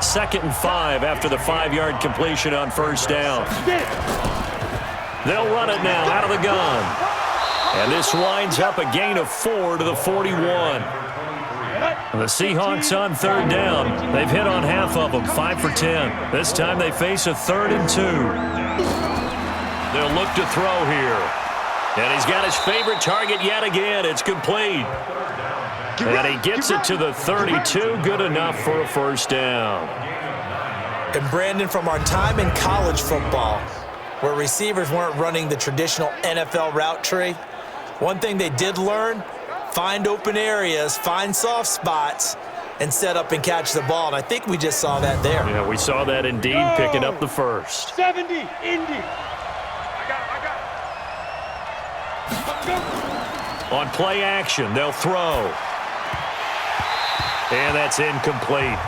2nd and 5 after the 5-yard completion on first down. They'll run it now out of the gun. And this winds up a gain of 4 to the 41. The Seahawks on 3rd down. They've hit on half of them, 5 for 10. This time they face a 3rd and 2. They'll look to throw here. And he's got his favorite target yet again. It's complete. And he gets it to the 32, good enough for a first down. And Brandon, from our time in college football, where receivers weren't running the traditional NFL route tree, one thing they did learn, find open areas, find soft spots, and set up and catch the ball. And I think we just saw that there. Yeah, we saw that indeed, picking up the first. 70, Indy. On play action, they'll throw. And that's incomplete.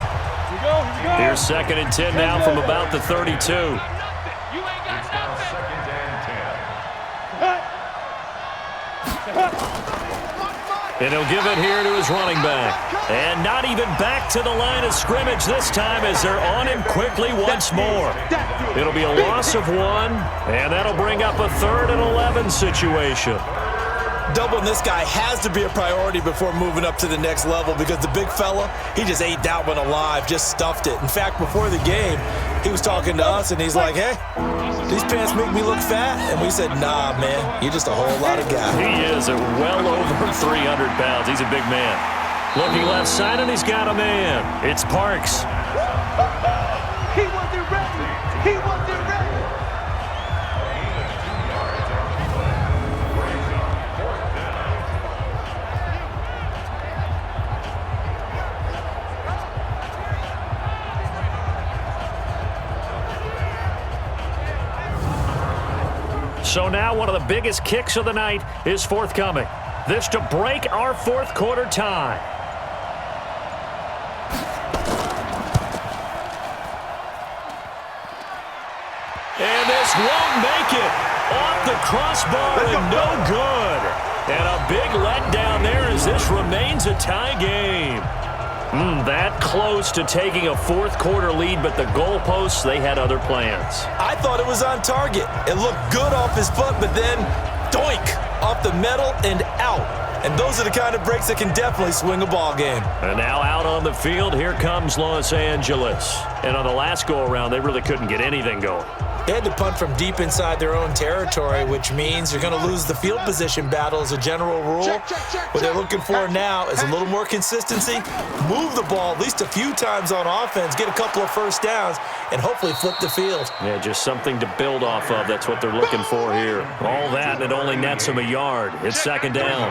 Here we go. Here's 2nd and 10 now from about the 32. It's now 2nd and 10. And he'll give it here to his running back. And not even back to the line of scrimmage this time as they're on him quickly once more. It'll be a loss of 1, and that'll bring up a 3rd and 11 situation. Doubling this guy has to be a priority before moving up to the next level because the big fella, he just ate that one alive, just stuffed it. In fact, before the game, he was talking to us, and he's like, hey, these pants make me look fat. And we said, nah, man, you're just a whole lot of guy. He is at well over 300 pounds. He's a big man. Looking left side, and he's got a man. It's Parks. He wasn't ready. He wasn't ready. So now one of the biggest kicks of the night is forthcoming. This to break our 4th quarter tie. And this won't make it. Off the crossbar and no good. And a big letdown there as this remains a tie game. That close to taking a 4th quarter lead, but the goalposts, they had other plans. I thought it was on target. It looked good off his foot, but then doink, off the metal and out. And those are the kind of breaks that can definitely swing a ball game. And now out on the field, here comes Los Angeles. And on the last go-around, they really couldn't get anything going. They had to punt from deep inside their own territory, which means you're going to lose the field position battle as a general rule. What they're looking for now is a little more consistency, move the ball at least a few times on offense, get a couple of first downs, and hopefully flip the field. Yeah, just something to build off of. That's what they're looking for here. All that, and it only nets them a yard. It's 2nd down.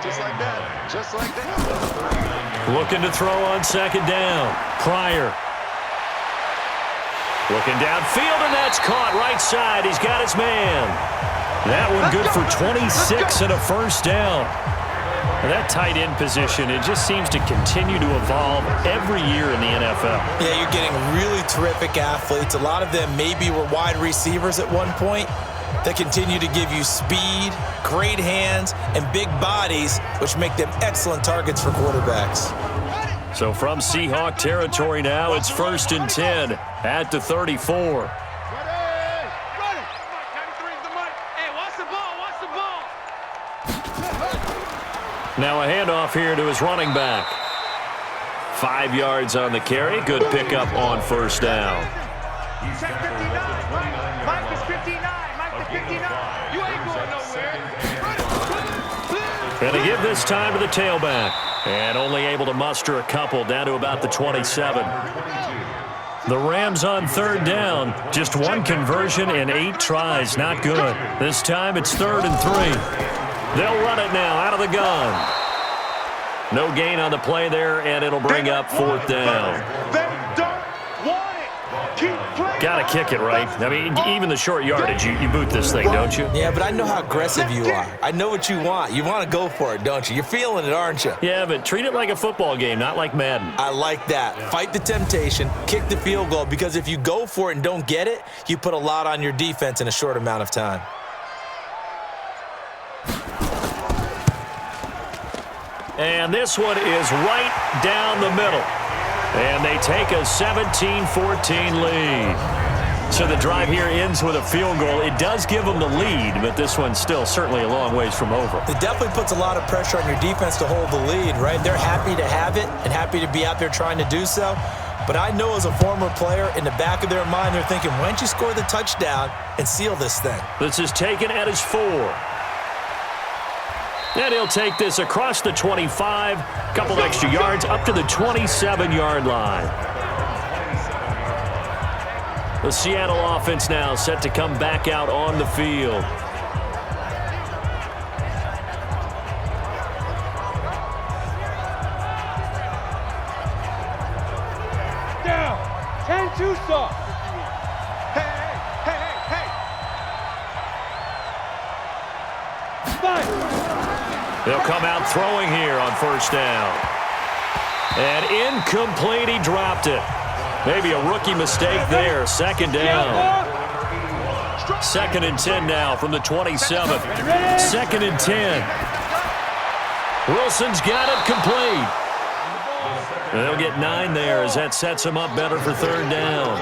Just like that. Just like that. Looking to throw on 2nd down. Pryor. Looking downfield, and that's caught right side. He's got his man. That one good for 26 and a first down. And that tight end position, it just seems to continue to evolve every year in the NFL. Yeah, you're getting really terrific athletes. A lot of them maybe were wide receivers at one point that continue to give you speed, great hands, and big bodies, which make them excellent targets for quarterbacks. So from Seahawk territory now, it's 1st and 10 at the 34. Now a handoff here to his running back. 5 yards on the carry. Good pickup on first down. Check 59. Mike is 59. Mike is 59. You ain't going nowhere. Going to give this time to the tailback. And only able to muster a couple down to about the 27. The Rams on 3rd down. Just 1 conversion and 8 tries. Not good. This time it's 3rd and 3. They'll run it now out of the gun. No gain on the play there, and it'll bring up 4th down. They don't want it. Keep playing. Got to kick it, right? I mean, even the short yardage, you boot this thing, don't you? Yeah, but I know how aggressive you are. I know what you want. You want to go for it, don't you? You're feeling it, aren't you? Yeah, but treat it like a football game, not like Madden. I like that. Fight the temptation, kick the field goal, because if you go for it and don't get it, you put a lot on your defense in a short amount of time. And this one is right down the middle. And they take a 17-14 lead. So the drive here ends with a field goal. It does give them the lead, but this one's still certainly a long ways from over. It definitely puts a lot of pressure on your defense to hold the lead, right? They're happy to have it and happy to be out there trying to do so. But I know as a former player, in the back of their mind, they're thinking, why don't you score the touchdown and seal this thing? This is taken at his 4. And he'll take this across the 25, couple extra yards, up to the 27-yard line. The Seattle offense now set to come back out on the field. 10 too soft. Hey. 5. They'll come out throwing here on first down. And incomplete, he dropped it. Maybe a rookie mistake there. Second down. 2nd and 10 now from the 27th. 2nd and 10. Wilson's got it complete. And they'll get 9 there as that sets him up better for 3rd down.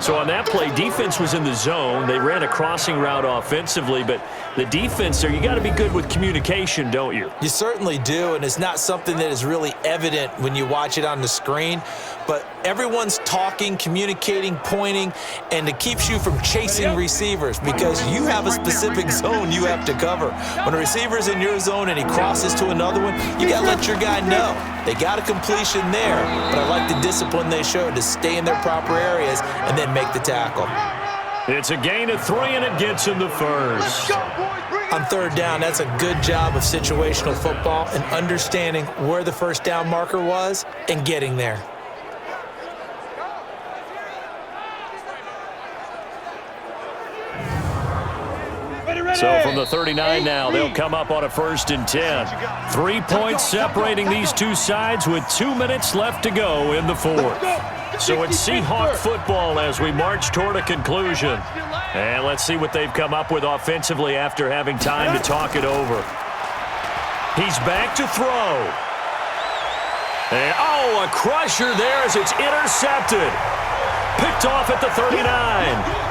So on that play, defense was in the zone. They ran a crossing route offensively, but the defense there, you got to be good with communication, don't you? You certainly do, and it's not something that is really evident when you watch it on the screen. But everyone's talking, communicating, pointing, and it keeps you from chasing receivers because you have a specific zone you have to cover. When a receiver's in your zone and he crosses to another one, you got to let your guy know. They got a completion there, but I like the discipline they showed to stay in their proper areas and then make the tackle. It's a gain of 3, and it gets him the first. On 3rd down, that's a good job of situational football and understanding where the first down marker was and getting there. So from the 39 now, they'll come up on a 1st and 10. 3 points separating these two sides with 2 minutes left to go in the 4th. So it's Seahawk football as we march toward a conclusion. And let's see what they've come up with offensively after having time to talk it over. He's back to throw. And, a crusher there as it's intercepted. Picked off at the 39.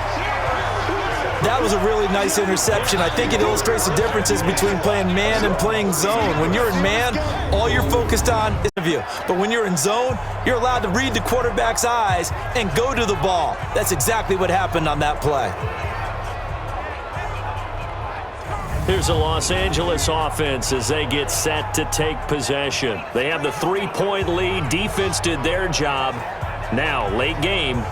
That was a really nice interception. I think it illustrates the differences between playing man and playing zone. When you're in man, all you're focused on is the view. But when you're in zone, you're allowed to read the quarterback's eyes and go to the ball. That's exactly what happened on that play. Here's a Los Angeles offense as they get set to take possession. They have the 3-point lead. Defense did their job. Now, late game.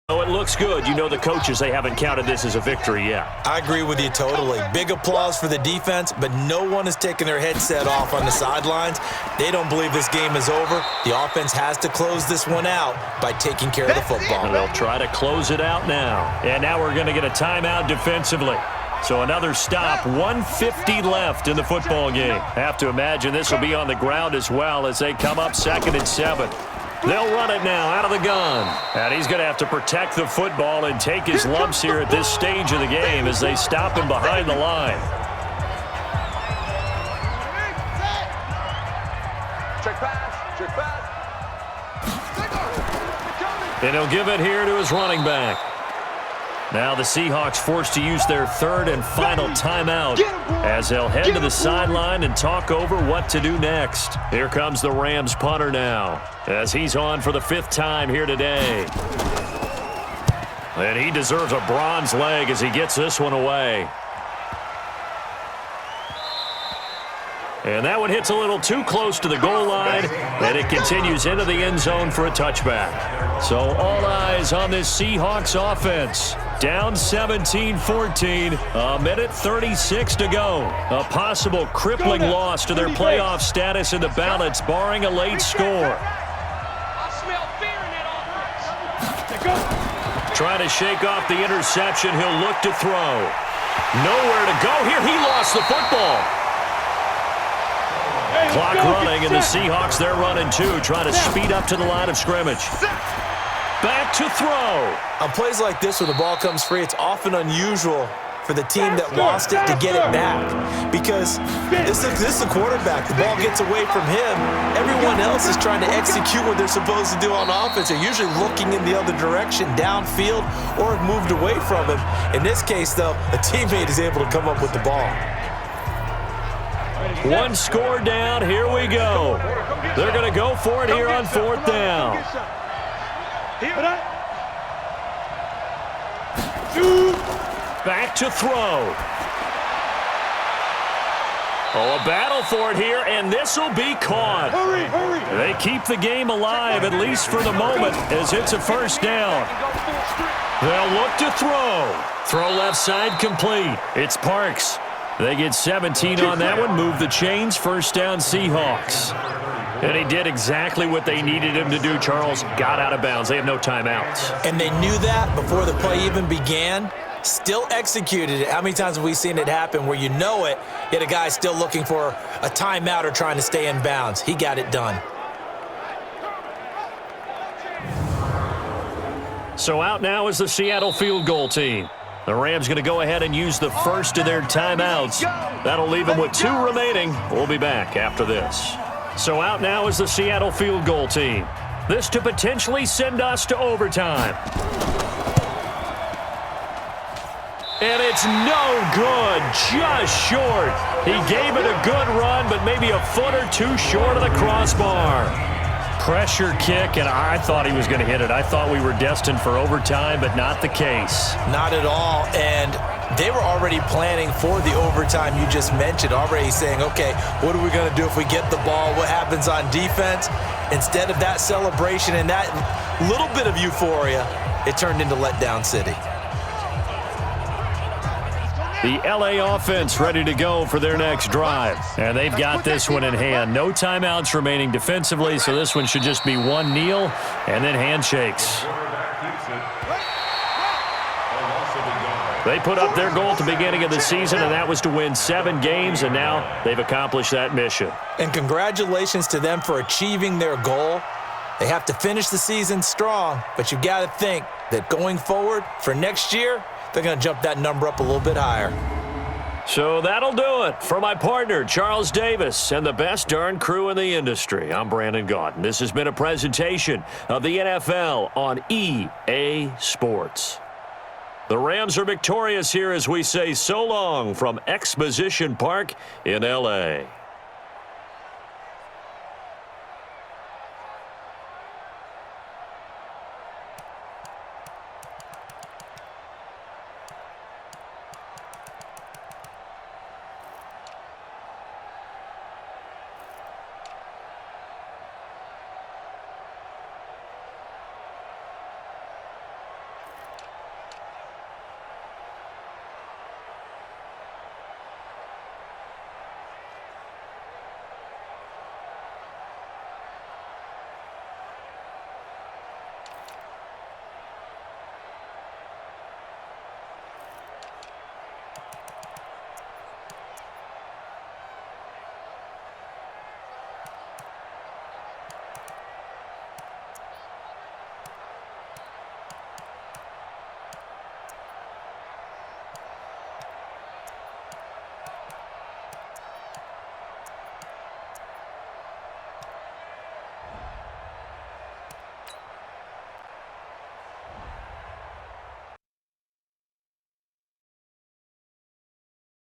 It looks good. You know the coaches, they haven't counted this as a victory yet. I agree with you totally. Big applause for the defense, but no one is taking their headset off on the sidelines. They don't believe this game is over. The offense has to close this one out by taking care of the football. And they'll try to close it out now. And now we're going to get a timeout defensively. So another stop, 1:50 left in the football game. Have to imagine this will be on the ground as well as they come up 2nd and 7. They'll run it now out of the gun. And he's going to have to protect the football and take his lumps here at this stage of the game as they stop him behind the line. Check pass. And he'll give it here to his running back. Now the Seahawks forced to use their 3rd and final timeout as they'll head to the sideline and talk over what to do next. Here comes the Rams punter now as he's on for the 5th time here today. And he deserves a bronze leg as he gets this one away. And that one hits a little too close to the goal line, and it continues into the end zone for a touchback. So all eyes on this Seahawks offense. Down 17-14, a minute 36 to go. A possible crippling loss to their playoff status in the balance, barring a late score. Trying to shake off the interception, he'll look to throw. Nowhere to go here, he lost the football. Clock running, and the Seahawks, they're running too, trying to speed up to the line of scrimmage. Back to throw. On plays like this where the ball comes free, it's often unusual for the team that lost it to get it back because this is the quarterback. The ball gets away from him. Everyone else is trying to execute what they're supposed to do on offense. They're usually looking in the other direction, downfield, or have moved away from him. In this case, though, a teammate is able to come up with the ball. One score down. Here we go. They're going to go for it here on 4th down. Back to throw. A battle for it here, and this will be caught. They keep the game alive, at least for the moment, as it's a 1st down. They'll look to throw. Throw left side complete. It's Parks. They get 17 on that one, move the chains, 1st down Seahawks. And he did exactly what they needed him to do, Charles. Got out of bounds. They have no timeouts. And they knew that before the play even began. Still executed it. How many times have we seen it happen where you know it, yet a guy still looking for a timeout or trying to stay in bounds? He got it done. So out now is the Seattle field goal team. The Rams going to go ahead and use the first of their timeouts. That'll leave them with 2 remaining. We'll be back after this. So out now is the Seattle field goal team. This to potentially send us to overtime. And it's no good, just short. He gave it a good run, but maybe a foot or 2 short of the crossbar. Pressure kick, and I thought he was going to hit it. I thought we were destined for overtime, but not the case. Not at all, and they were already planning for the overtime you just mentioned, already saying, okay, what are we going to do if we get the ball? What happens on defense? Instead of that celebration and that little bit of euphoria, it turned into letdown city. The LA offense ready to go for their next drive. And they've got this one in hand. No timeouts remaining defensively, so this one should just be one kneel and then handshakes. They put up their goal at the beginning of the season, and that was to win 7 games, and now they've accomplished that mission. And congratulations to them for achieving their goal. They have to finish the season strong, but you've got to think that going forward for next year, they're going to jump that number up a little bit higher. So that'll do it. For my partner, Charles Davis, and the best darn crew in the industry, I'm Brandon Gaudin. This has been a presentation of the NFL on EA Sports. The Rams are victorious here as we say so long from Exposition Park in L.A.